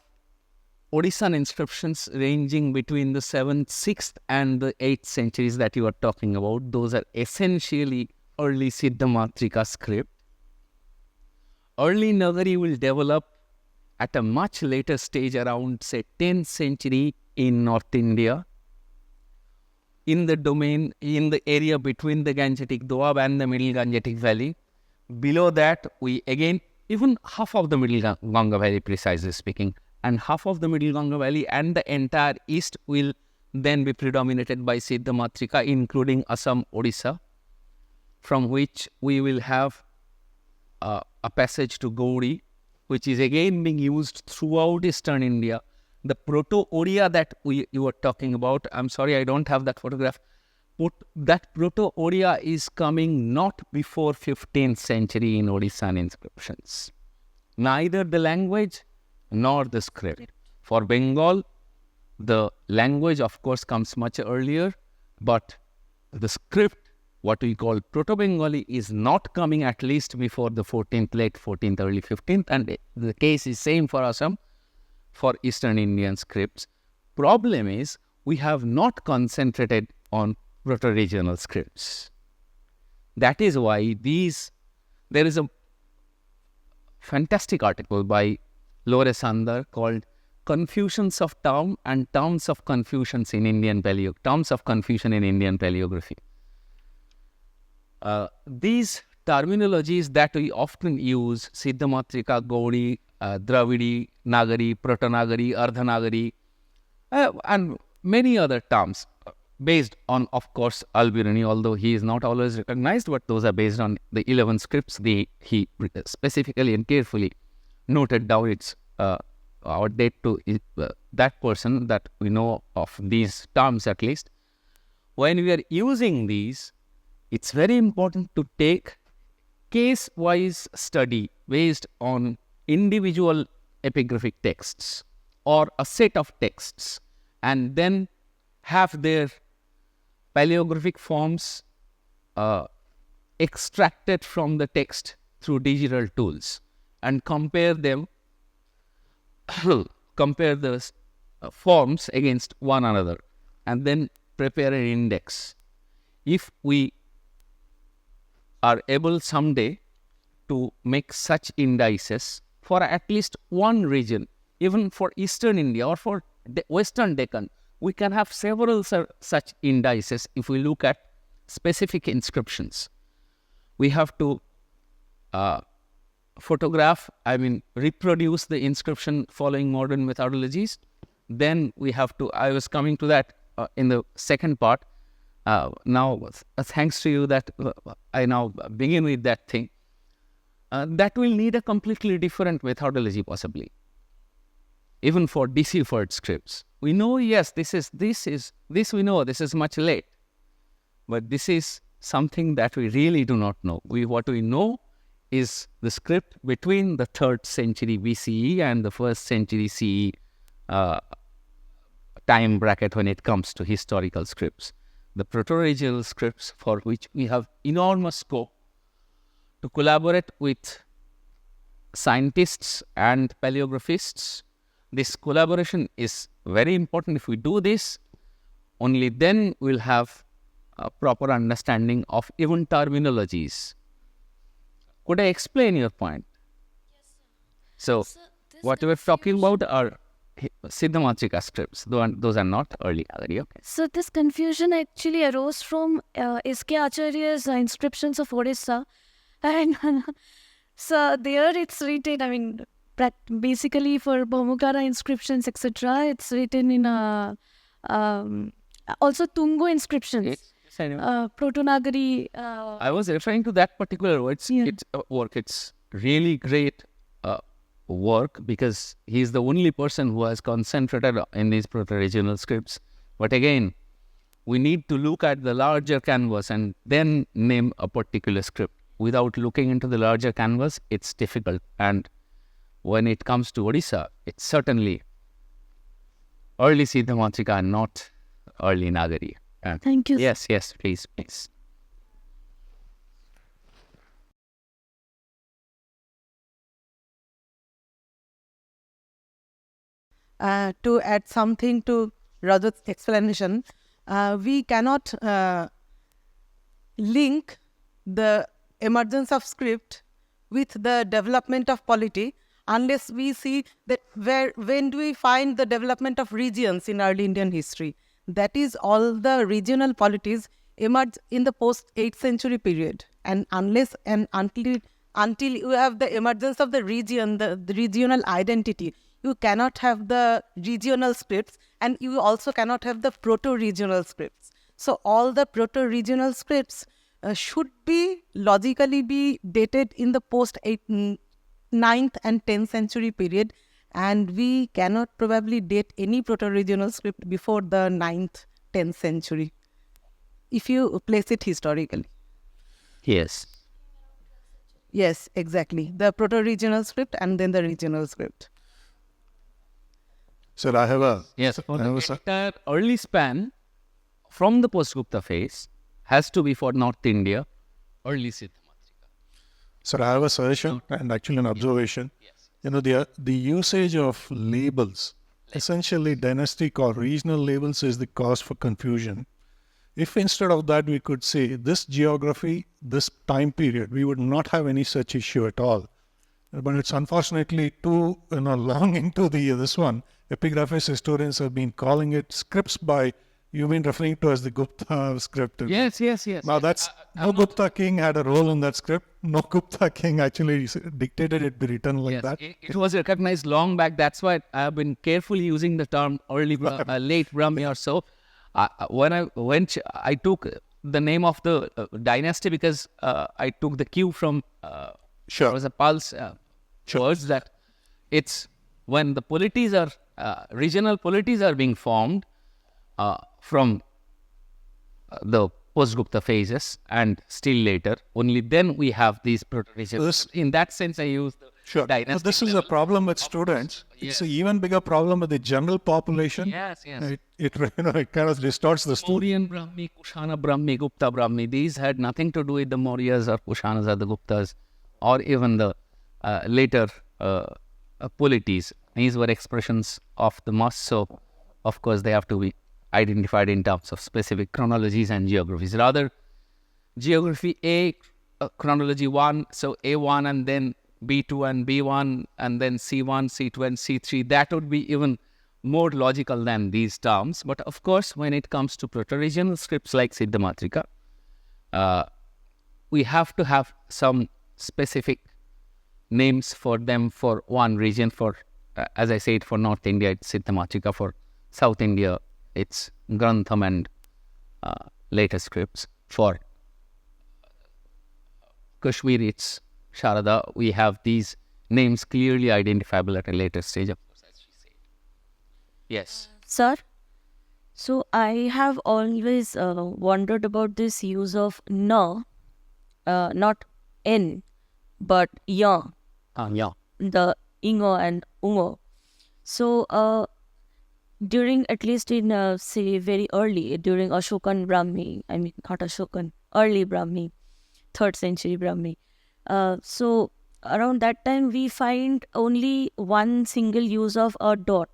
Odishan inscriptions ranging between the 7th, 6th and the 8th centuries that you are talking about, those are essentially early Siddhamatrika script. Early Nagari will develop at a much later stage, around say 10th century in North India, in the domain, in the area between the Gangetic Doab and the Middle Gangetic Valley. Below that, we again, even half of the Middle Ganga Valley, precisely speaking, and half of the Middle Ganga Valley and the entire east will then be predominated by Siddhamatrika, including Assam, Odisha, from which we will have a passage to Gauri, which is again being used throughout eastern India. The Proto-Oriya that you were talking about, I'm sorry, I don't have that photograph. But that Proto-Oriya is coming not before 15th century in Odishan inscriptions. Neither the language nor the script. For Bengal, the language of course comes much earlier, but the script, what we call Proto-Bengali, is not coming at least before the 14th, late 14th, early 15th, and the case is same for Assam, for Eastern Indian scripts. Problem is, we have not concentrated on proto-regional scripts. That is why there is a fantastic article by Lore Sandar called Confusions of Term and Terms of Confusions in Indian Terms of Confusion in Indian Paleography. These terminologies that we often use, Siddhamatrika, Gauri, Dravidi, Nagari, Proto-Nagari, Ardha-Nagari, and many other terms based on, of course, Al-Biruni, although he is not always recognized, but those are based on the 11 scripts. He specifically and carefully noted down its our date to that person that we know of these terms at least. When we are using these, it's very important to take case-wise study based on individual epigraphic texts or a set of texts, and then have their paleographic forms extracted from the text through digital tools and compare them, compare the forms against one another, and then prepare an index. If we are able someday to make such indices for at least one region, even for Eastern India or for Western Deccan, we can have several such indices. If we look at specific inscriptions, we have to reproduce the inscription following modern methodologies. Then we have to, I was coming to that in the second part. Now, thanks to you that I now begin with that thing. That will need a completely different methodology possibly. Even for deciphered scripts. We know, yes, this we know, this is much late. But this is something that we really do not know. What we know is the script between the 3rd century BCE and the 1st century CE time bracket when it comes to historical scripts. The proto-regional scripts, for which we have enormous scope to collaborate with scientists and paleographists. This collaboration is very important. If we do this, only then we'll have a proper understanding of even terminologies. Could I explain your point? Yes, sir. So, what we were talking about are Siddhamatrika scripts. Those are not early Nagari. Okay. So this confusion actually arose from S.K. Acharya's inscriptions of Odisha, and so there it's written. I mean, basically for Bhamukara inscriptions, etc., it's written in also Tungu inscriptions. Yes, I know. Proto-Nagari. I was referring to that particular work. It's really great work because he's the only person who has concentrated in these proto-regional scripts. But again, we need to look at the larger canvas and then name a particular script. Without looking into the larger canvas, it's difficult. And when it comes to Odisha, it's certainly early Siddhamatrika and not early Nagari. Thank you. Yes, please. To add something to Rajat's explanation, we cannot link the emergence of script with the development of polity unless we see that when do we find the development of regions in early Indian history. That is, all the regional polities emerged in the post 8th century period, and unless and until you have the emergence of the region, the regional identity, you cannot have the regional scripts, and you also cannot have the proto-regional scripts. So all the proto-regional scripts should be logically be dated in the post 9th and 10th century period, and we cannot probably date any proto-regional script before the 9th, 10th century, if you place it historically. Yes. Yes, exactly. The proto-regional script and then the regional script. Sir, I have a... Yes, I have a entire early span from the post-Gupta phase has to be for North India, early Siddhamatrika. Sir, I have a suggestion and actually an observation. You know, the usage of labels, essentially dynastic or regional labels, is the cause for confusion. If instead of that we could say this geography, this time period, we would not have any such issue at all. But it's unfortunately too long into this one. Epigraphist historians have been calling it scripts by, you've been referring to as the Gupta script. Yes. Now that's, no Gupta king had a role in that script. No Gupta king actually dictated it be written like that. It was recognized long back. That's why I have been carefully using the term late Brāhmī or so. When I took the name of the dynasty because I took the cue from Sure. there was a pulse words that it's when the polities are regional polities are being formed from the post-Gupta phases and still later, only then we have these proto-regional. In that sense, I use the Sure. dynastic But this is a level. problem with students. It's an even bigger problem with the general population. Yes. It kind of distorts the student. Mauryan Brāhmī, Kushana Brāhmī, Gupta Brāhmī, these had nothing to do with the Mauryas or Kushanas or the Guptas or even the later polities. These were expressions of the mass, so of course they have to be identified in terms of specific chronologies and geographies. Rather, geography A, chronology 1, so A1 and then B2 and B1 and then C1, C2 and C3, that would be even more logical than these terms. But of course, when it comes to proto-regional scripts like Siddhamatrika, we have to have some specific names for them for one region. For, as I said, for North India, it's Siddhamatrika. For South India, it's Grantham and later scripts. For Kashmir, it's Sharada. We have these names clearly identifiable at a later stage, of course, as she said. Yes. Sir, so I have always wondered about this use of na, not n, but ya, Yeah. the ingo and ungo. So during, at least in say very early, during Ashokan Brāhmī, I mean not Ashokan, early Brāhmī, 3rd century Brāhmī. So around that time we find only one single use of a dot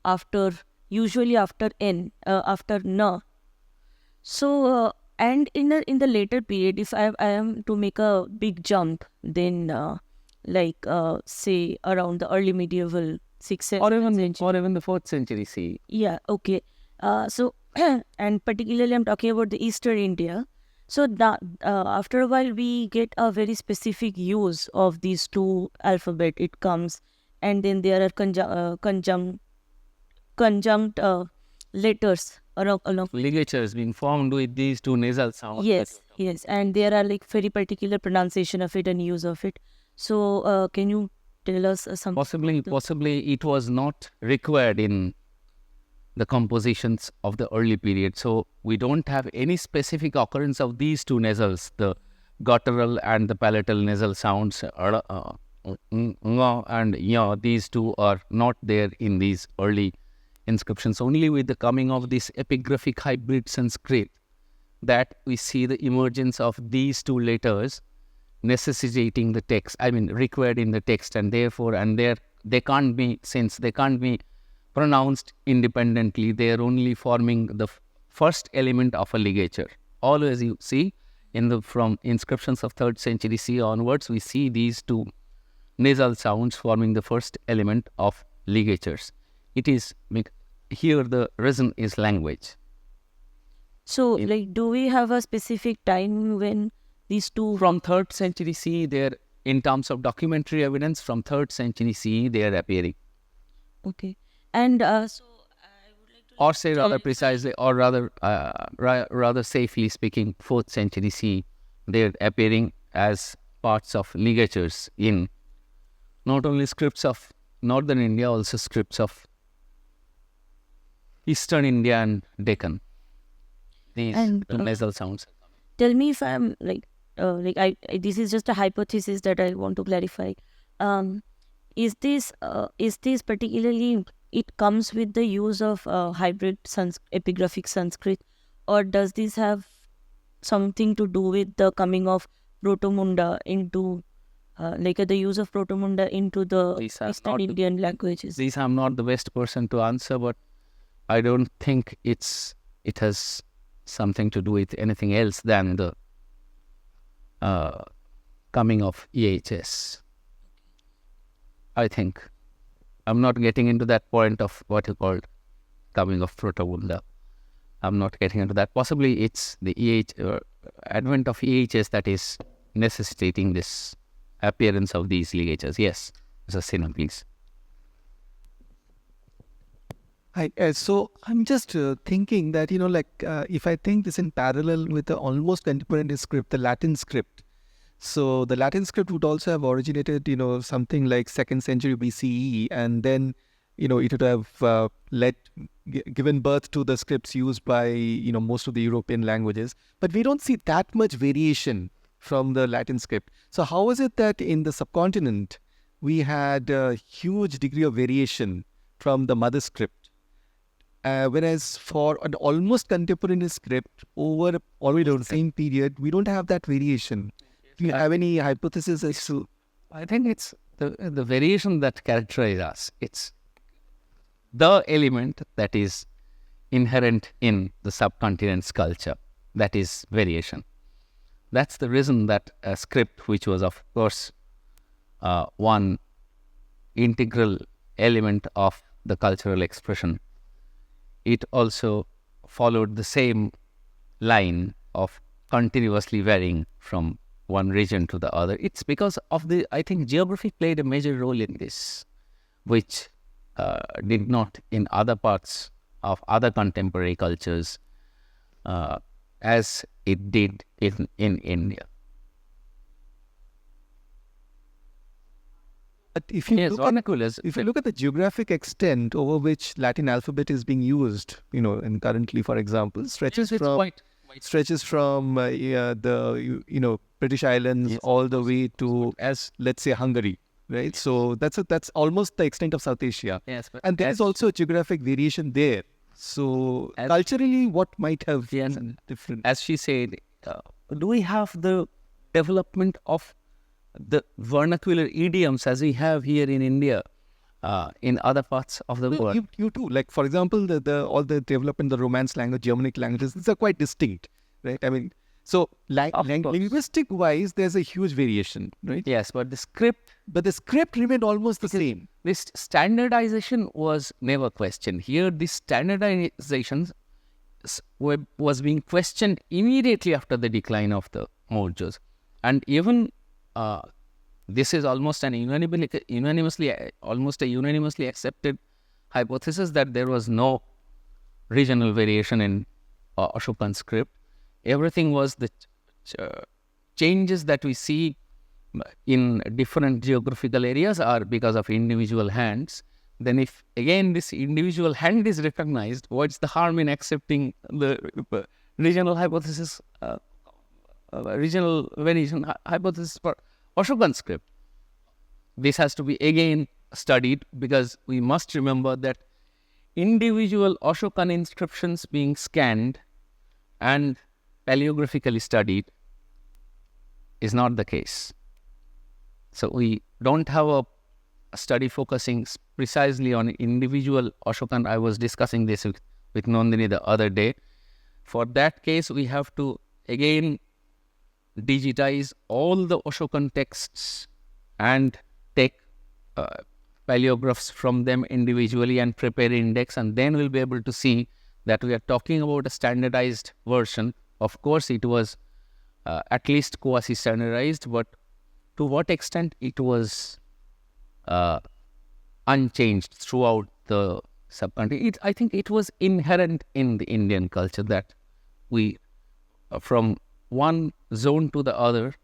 after, usually after n, after na. So and in the later period, if I am to make a big jump, then like say around the early medieval 6th or even century. the 4th century CE. Yeah, okay. So, and particularly I'm talking about the Eastern India. So that after a while we get a very specific use of these two alphabet. It comes, and then there are conjunct letters along. Ligatures being formed with these two nasal sounds. Yes, yes, and there are like very particular pronunciation of it and use of it. So, can you tell us something? Possibly it was not required in the compositions of the early period. So we don't have any specific occurrence of these two nasals, the guttural and the palatal nasal sounds, and ya. These two are not there in these early inscriptions. Only with the coming of this epigraphic hybrid Sanskrit that we see the emergence of these two letters necessitating the text, required in the text, and therefore, they can't be, since they can't be pronounced independently, they are only forming the first element of a ligature. Always you see, from inscriptions of 3rd century CE onwards, we see these two nasal sounds forming the first element of ligatures. It is, here the reason is language. So, like, do we have a specific time when these two? From 3rd century CE, they're, in terms of documentary evidence, from 3rd century CE, they are appearing. Okay. And so I would like to... Or say rather precisely, or rather safely speaking, 4th century CE, they're appearing as parts of ligatures in not only scripts of northern India, also scripts of eastern India and Deccan. These nasal sounds. Tell me if I'm this is just a hypothesis that I want to clarify. Is this particularly, it comes with the use of hybrid epigraphic Sanskrit, or does this have something to do with the coming of Proto-Munda into the use of Proto-Munda into the Eastern Indian languages? These I'm not the best person to answer, but I don't think it has something to do with anything else than the coming of EHS. I think I'm not getting into that point of what you called coming of Proto-Munda. I'm not getting into that. Possibly it's the advent of EHS that is necessitating this appearance of these ligatures. Yes, Mr. Sinha, please. Hi. So I'm just thinking that, if I think this in parallel with the almost contemporary script, the Latin script. So the Latin script would also have originated, something like 2nd century BCE, and then, it would have given birth to the scripts used by, most of the European languages. But we don't see that much variation from the Latin script. So how is it that in the subcontinent, we had a huge degree of variation from the mother script? Whereas for an almost contemporary script over the same period, we don't have that variation. Do you have any hypothesis as to? I think it's the variation that characterizes us. It's the element that is inherent in the subcontinent's culture. That is variation. That's the reason that a script, which was of course one integral element of the cultural expression, it also followed the same line of continuously varying from one region to the other. It's because of I think geography played a major role in this, which did not in other parts of other contemporary cultures as it did in India. But if you look at the geographic extent over which Latin alphabet is being used, and currently, for example, stretches from the British Islands all the way to, as let's say, Hungary, right? Yes. So that's almost the extent of South Asia. Yes, and there is also a geographic variation there. So culturally, what might have been different? As she said, do we have the development of the vernacular idioms as we have here in India, in other parts of the world? You too. Like, for example, all the development, the Romance language, Germanic languages, these are quite distinct, right? So, Of course. linguistic-wise, there's a huge variation, right? Yes, but the script, But the script remained almost the same. this standardization was never questioned. Here, this standardization was being questioned immediately after the decline of the Mauryas. And even this is almost an unanimously accepted hypothesis that there was no regional variation in Ashokan script. Everything was the changes that we see in different geographical areas are because of individual hands. Then if again this individual hand is recognized, what's the harm in accepting the regional hypothesis, regional variation hypothesis for Ashokan script? This has to be again studied, because we must remember that individual Ashokan inscriptions being scanned and paleographically studied is not the case. So we don't have a study focusing precisely on individual Ashokan. I was discussing this with Nandini the other day. For that case, we have to again digitize all the Ashokan texts and take paleographs from them individually and prepare index, and then we'll be able to see that we are talking about a standardized version. Of course, it was at least quasi-standardized, but to what extent it was unchanged throughout the subcontinent. I think it was inherent in the Indian culture that we, from one zone to the other,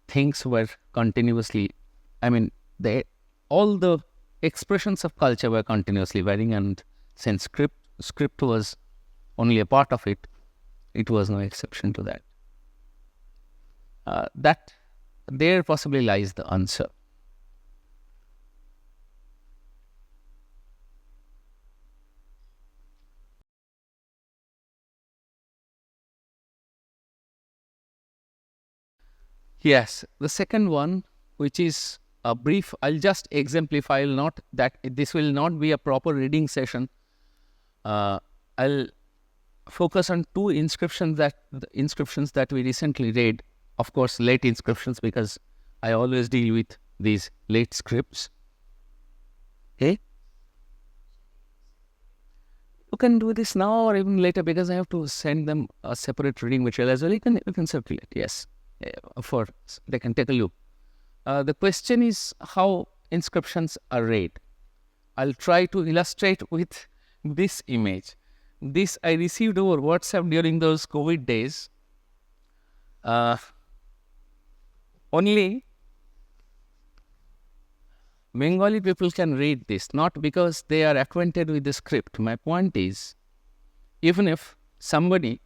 things were continuously, all the expressions of culture were continuously varying, and since script was only a part of it, it was no exception to that. That there possibly lies the answer. Yes, the second one, which is a brief, I'll just exemplify, not that this will not be a proper reading session. I'll focus on two inscriptions that we recently read. Of course, late inscriptions, because I always deal with these late scripts. Okay? You can do this now or even later, because I have to send them a separate reading material as well. You can circulate, yes. For they can take a look. The question is how inscriptions are read. I'll try to illustrate with this image. This I received over WhatsApp during those COVID days. Only Bengali people can read this, not because they are acquainted with the script. My point is, even if somebody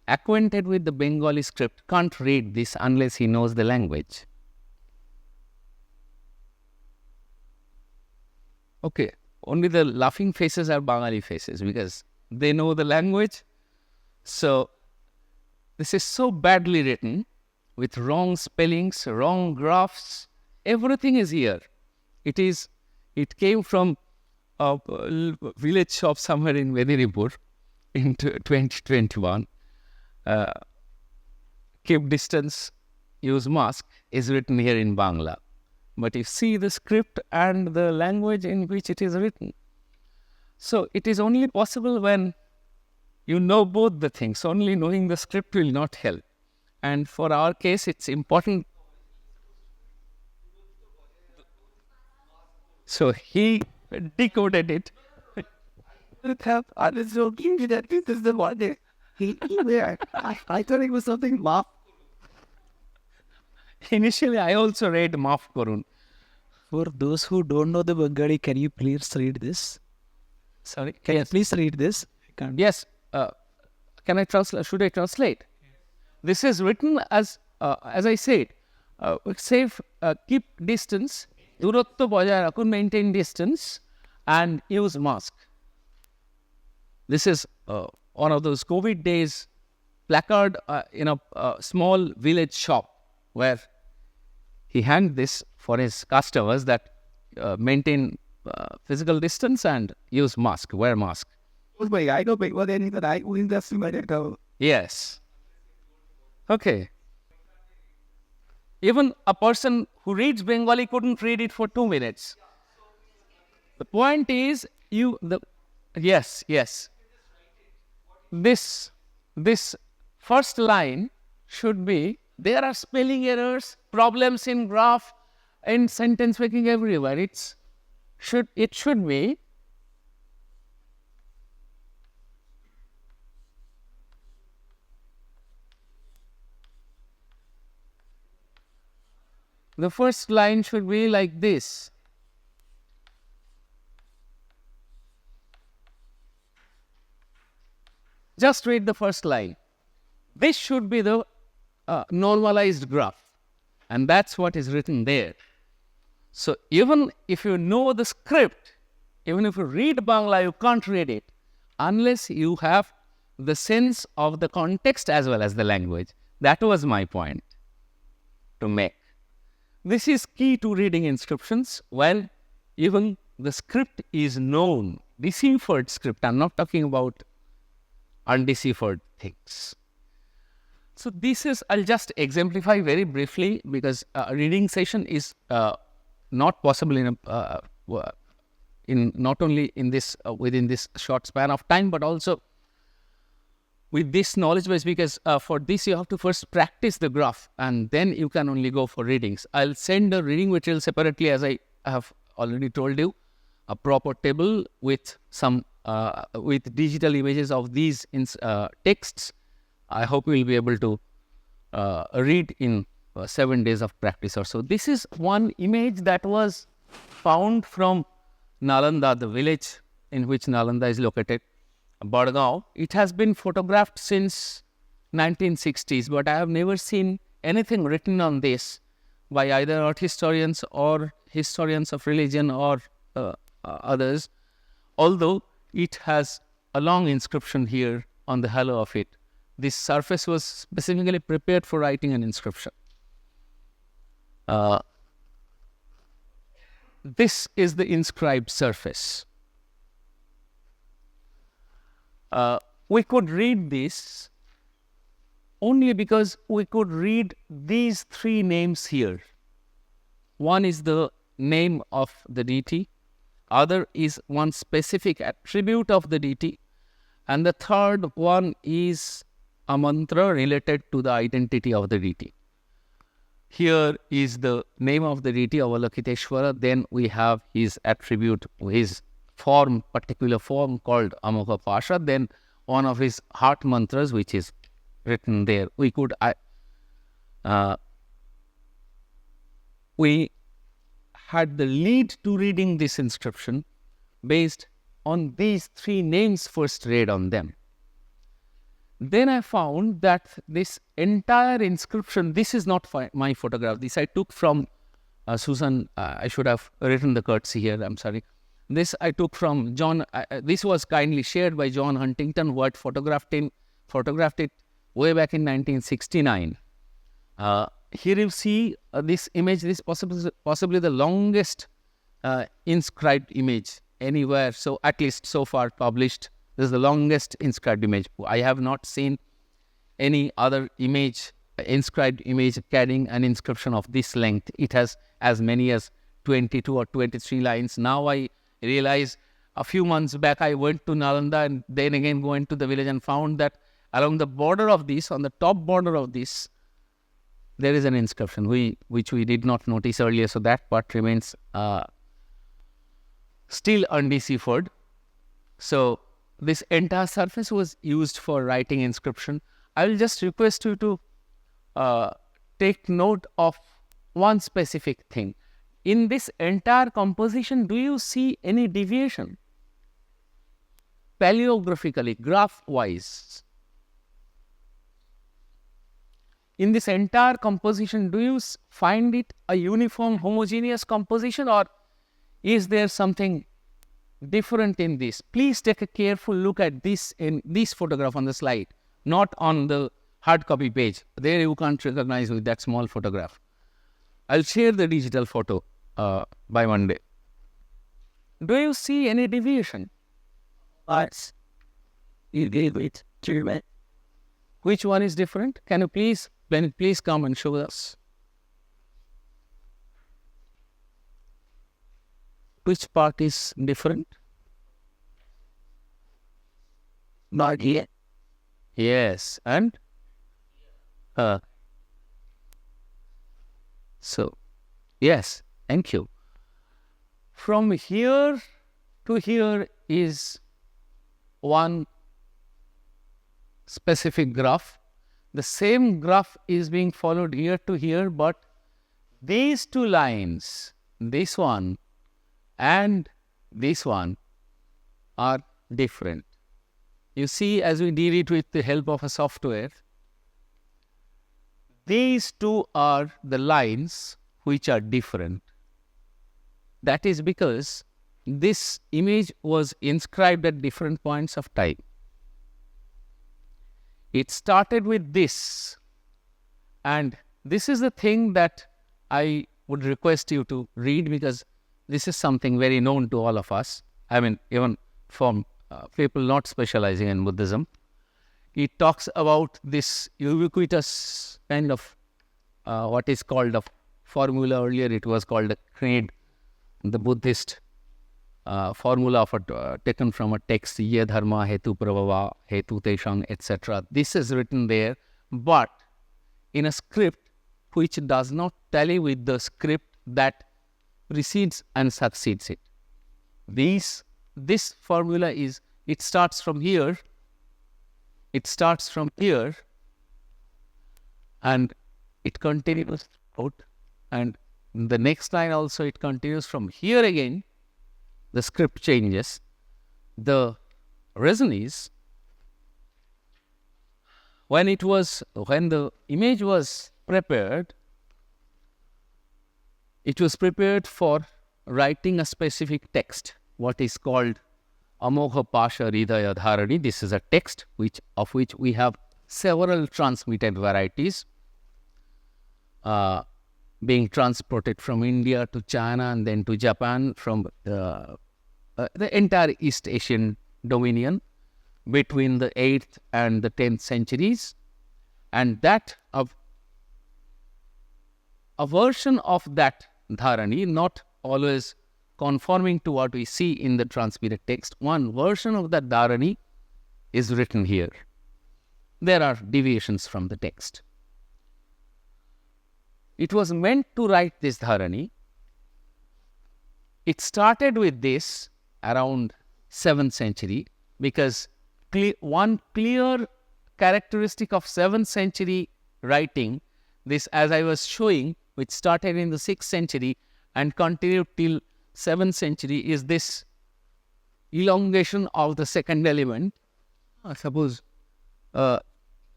acquainted with the Bengali script can't read this unless he knows the language. Okay, only the laughing faces are Bengali faces because they know the language. So this is so badly written with wrong spellings, wrong graphs. Everything is here. It came from a village shop somewhere in Medinipur in 2021. Keep distance, use mask is written here in Bangla. But you see the script and the language in which it is written. So it is only possible when you know both the things. Only knowing the script will not help. And for our case, it's important. So he decoded it. I was joking that this is the one day. I thought it was something maaf. Initially, I also read Maaf Korun. For those who don't know the Bengali, can you please read this? Sorry? Can you please read this? I can't. Yes. Can I translate? Should I translate? This is written as I said, keep distance, durotto bajay rakhun, maintain distance, and use mask. This is one of those COVID days placard in a small village shop where he hanged this for his customers that maintain physical distance and use mask, wear mask. I know, but what anything that I will just see my. Yes. Okay. Even a person who reads Bengali couldn't read it for 2 minutes. The point is, yes. This first line should be, there are spelling errors, problems in graph, in sentence making everywhere. It should be, the first line should be like this. Just read the first line. This should be the normalized graph, and that's what is written there. So even if you know the script, even if you read Bangla, you can't read it unless you have the sense of the context as well as the language. That was my point to make. This is key to reading inscriptions. Well, even the script is known, deciphered script. I'm not talking about undeciphered things. So this is, I'll just exemplify very briefly, because a reading session is not possible in not only in this within this short span of time, but also with this knowledge base, because for this you have to first practice the graph and then you can only go for readings. I'll send the reading material separately, as I have already told you, a proper table with some with digital images of these texts. I hope we will be able to read in 7 days of practice or so. This is one image that was found from Nalanda, the village in which Nalanda is located, Bargaon. It has been photographed since 1960s, but I have never seen anything written on this by either art historians or historians of religion or others, although it has a long inscription here on the halo of it. This surface was specifically prepared for writing an inscription. This is the inscribed surface. We could read this only because we could read these 3 names here. One is the name of the deity, other is one specific attribute of the deity, and the third one is a mantra related to the identity of the deity. Here is the name of the deity, Avalokiteshvara. Then we have his attribute, his form, particular form called Amogha Pasha. Then one of his heart mantras, which is written there. We had the lead to reading this inscription based on these 3 names first read on them. Then I found that this entire inscription, this is not my photograph. This I took from Susan. I should have written the courtesy here, I'm sorry. This I took from John. This was kindly shared by John Huntington, who had photographed it way back in 1969. Here you see this image. This is possibly the longest inscribed image anywhere. So at least so far published, this is the longest inscribed image. I have not seen any other image, inscribed image carrying an inscription of this length. It has as many as 22 or 23 lines. Now I realize a few months back I went to Nalanda and then again went to the village and found that along the border of this, on the top border of this, there is an inscription which we did not notice earlier. So that part remains still undeciphered. So this entire surface was used for writing inscription. I will just request you to take note of one specific thing. In this entire composition, do you see any deviation? Paleographically, graph-wise. In this entire composition, do you find it a uniform, homogeneous composition, or is there something different in this? Please take a careful look at this in this photograph on the slide, not on the hard copy page. There you can't recognize with that small photograph. I'll share the digital photo by Monday. Do you see any deviation? You gave it to me. Which one is different? Can you please please come and show us. Which part is different? Not here. Yes, and so yes, thank you. From here to here is one specific graph. The same graph is being followed here to here, but these two lines, this one and this one, are different. You see, as we did it with the help of a software, these two are the lines which are different. That is because this image was inscribed at different points of time. It started with this, and this is the thing that I would request you to read, because this is something very known to all of us. I mean, even from people not specializing in Buddhism. It talks about this ubiquitous kind of what is called a formula. Earlier it was called a creed, the Buddhist formula taken from a text, ye dharma hetu prabhava hetu teshang, etc. This is written there, but in a script which does not tally with the script that precedes and succeeds it. This formula is, it starts from here, and it continues out, and the next line also it continues from here again. The script changes. The reason is, when the image was prepared, it was prepared for writing a specific text, what is called Amogha Pasha Hridaya Dharani. This is a text of which we have several transmitted varieties being transported from India to China and then to Japan, from the entire East Asian dominion between the 8th and the 10th centuries. And that a version of that Dharani, not always conforming to what we see in the transmitted text, one version of that Dharani is written here. There are deviations from the text. It was meant to write this Dharani. It started with this around 7th century, because one clear characteristic of 7th century writing, this, as I was showing, which started in the 6th century and continued till 7th century, is this elongation of the second element. Suppose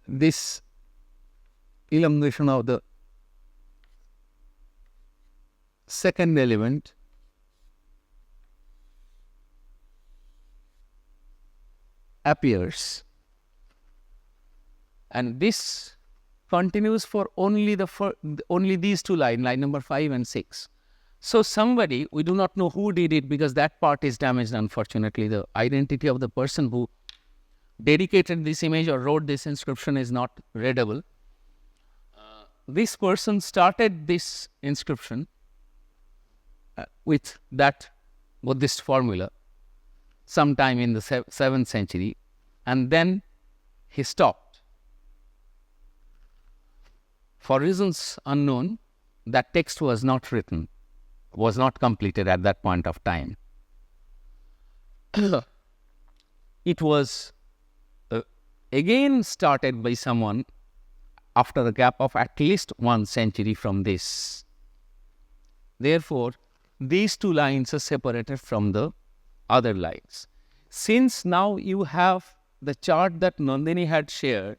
this elongation of the second element appears, and this continues for only these two lines, line number 5 and 6. So somebody, we do not know who did it, because that part is damaged, unfortunately. The identity of the person who dedicated this image or wrote this inscription is not readable. This person started this inscription with that Buddhist formula sometime in the 7th century, and then he stopped. For reasons unknown, that text was not written, was not completed at that point of time. It was again started by someone after a gap of at least 1 century from this. Therefore, these two lines are separated from the other lines. Since now you have the chart that Nandini had shared,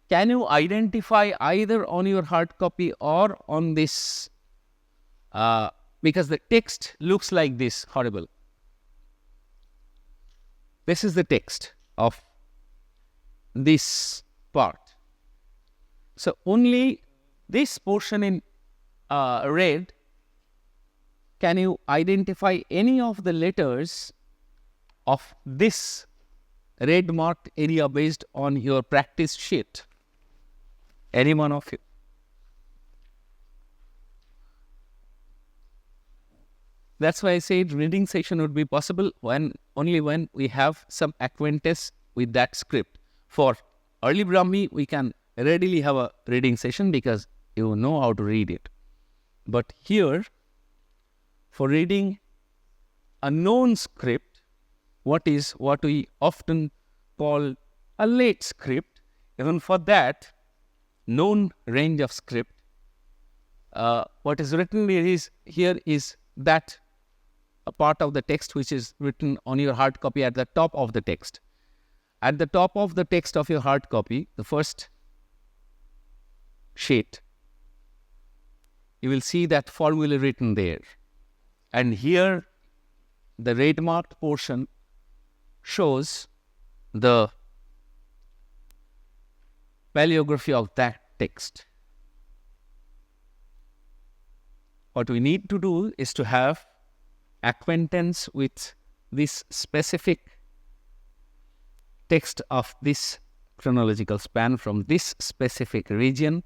can you identify either on your hard copy or on this? Because the text looks like this, horrible. This is the text of this part. So only this portion in red, can you identify any of the letters of this red marked area based on your practice sheet? Any one of you? That's why I said reading session would be possible only when we have some acquaintance with that script. For early Brāhmī, we can readily have a reading session because you know how to read it. But here, for reading a known script, what we often call a late script, even for that known range of script, what is written here is that a part of the text which is written on your hard copy at the top of the text. At the top of the text of your hard copy, the first sheet, you will see that formula written there. And here, the red marked portion shows the paleography of that text. What we need to do is to have acquaintance with this specific text of this chronological span from this specific region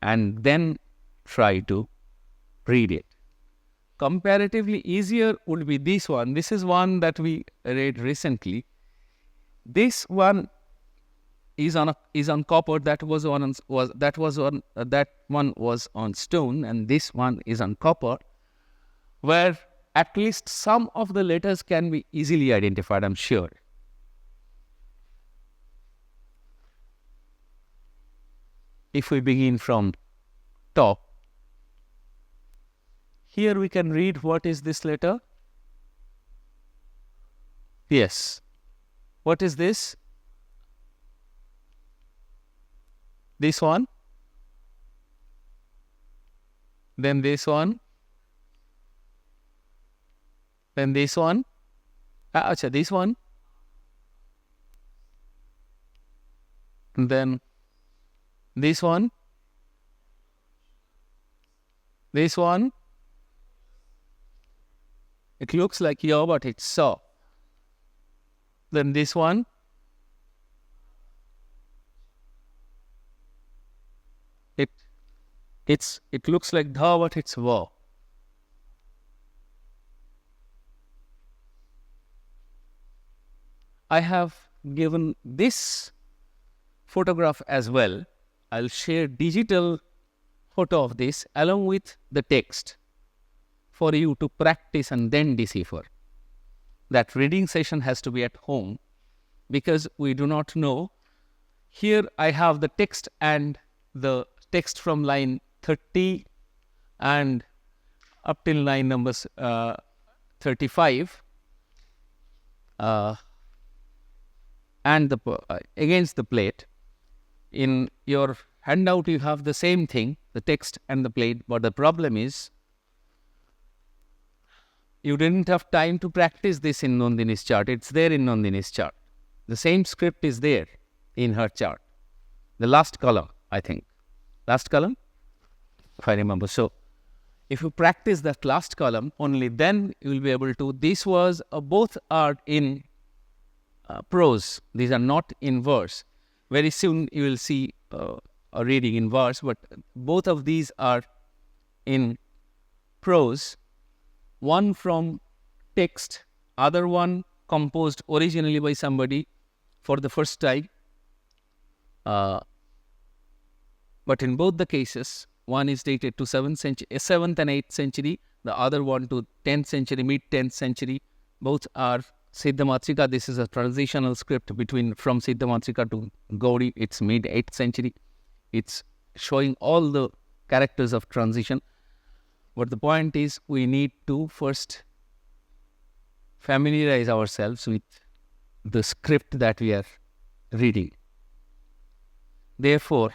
and then try to read it. Comparatively easier would be this one. This is one that we read recently. This one is on copper. That one was on stone, and this one is on copper, where at least some of the letters can be easily identified, I'm sure. If we begin from top, here we can read what is this letter. Yes. What is this? This one. Then this one. Then this one. This one. And then this one. This one. It looks like ya, but it's sa. Then this one. It looks like dha, but it's va. I have given this photograph as well. I'll share digital photo of this along with the text for you to practice and then decipher. That reading session has to be at home because we do not know. Here I have the text and the text from line 30 and up till line number 35 and against the plate. In your handout you have the same thing, the text and the plate, but the problem is you didn't have time to practice this in Nandini's chart. It's there in Nandini's chart. The same script is there in her chart. The last column, I think. Last column, if I remember. So, if you practice that last column, only then you will be able to. This was, both are in prose. These are not in verse. Very soon you will see a reading in verse, but both of these are in prose. One from text, other one composed originally by somebody for the first time. But in both the cases, one is dated to 7th and 8th century, the other one to 10th century, mid-10th century. Both are Siddhamatrika. This is a transitional script from Siddhamatrika to Gauri. It's mid-8th century. It's showing all the characters of transition. But the point is, we need to first familiarize ourselves with the script that we are reading. Therefore,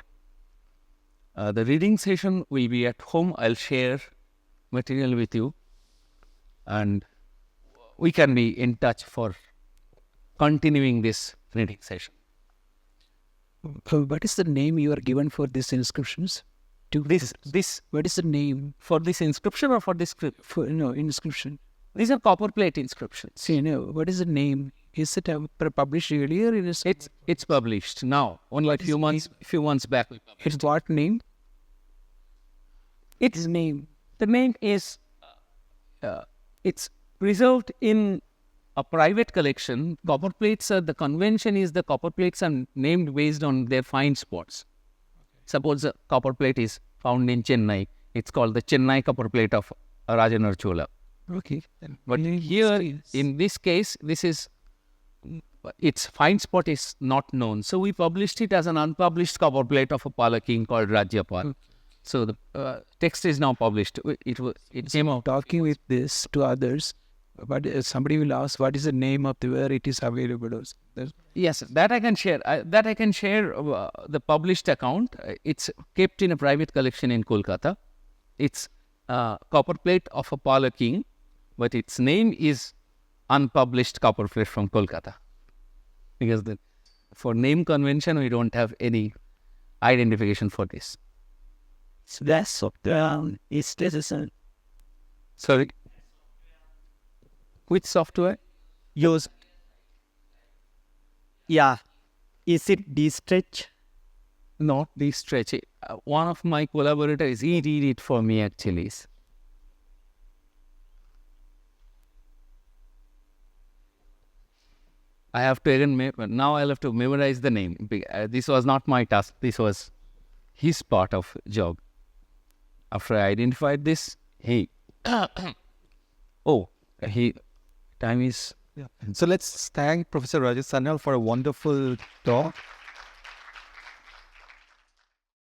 the reading session will be at home. I'll share material with you and we can be in touch for continuing this reading session. What is the name you are given for these inscriptions? What is the name? For this inscription or for this script? Inscription. These are copper plate inscriptions. See, what is the name Is it published earlier? It's published now. Only a few months back. It's what name? Its name. The name is, it's preserved in A private collection. Copper plates the convention is the copper plates are named based on their find spots. Suppose a copper plate is found in Chennai. It's called the Chennai copper plate of Rajat Chola. Okay. But here, in this case, its find spot is not known. So we published it as an unpublished copper plate of a Pala king called Rajyapal. So the text is now published. It came out. Talking with this to others, but somebody will ask, what is the name of where it is available? Yes, that I can share. The published account. It's kept in a private collection in Kolkata. It's copper plate of a Pala king, but its name is unpublished copper plate from Kolkata. Because for name convention, we don't have any identification for this. so that software is necessary. Sorry. Which software? Used. Yeah. Is it D-Stretch? Not the stretch. One of my collaborators, he did it for me actually. I have to now I'll have to memorize the name. This was not my task. This was his part of job. After I identified this, Time is. Yeah. So let's thank Professor Rajat Sanyal for a wonderful talk.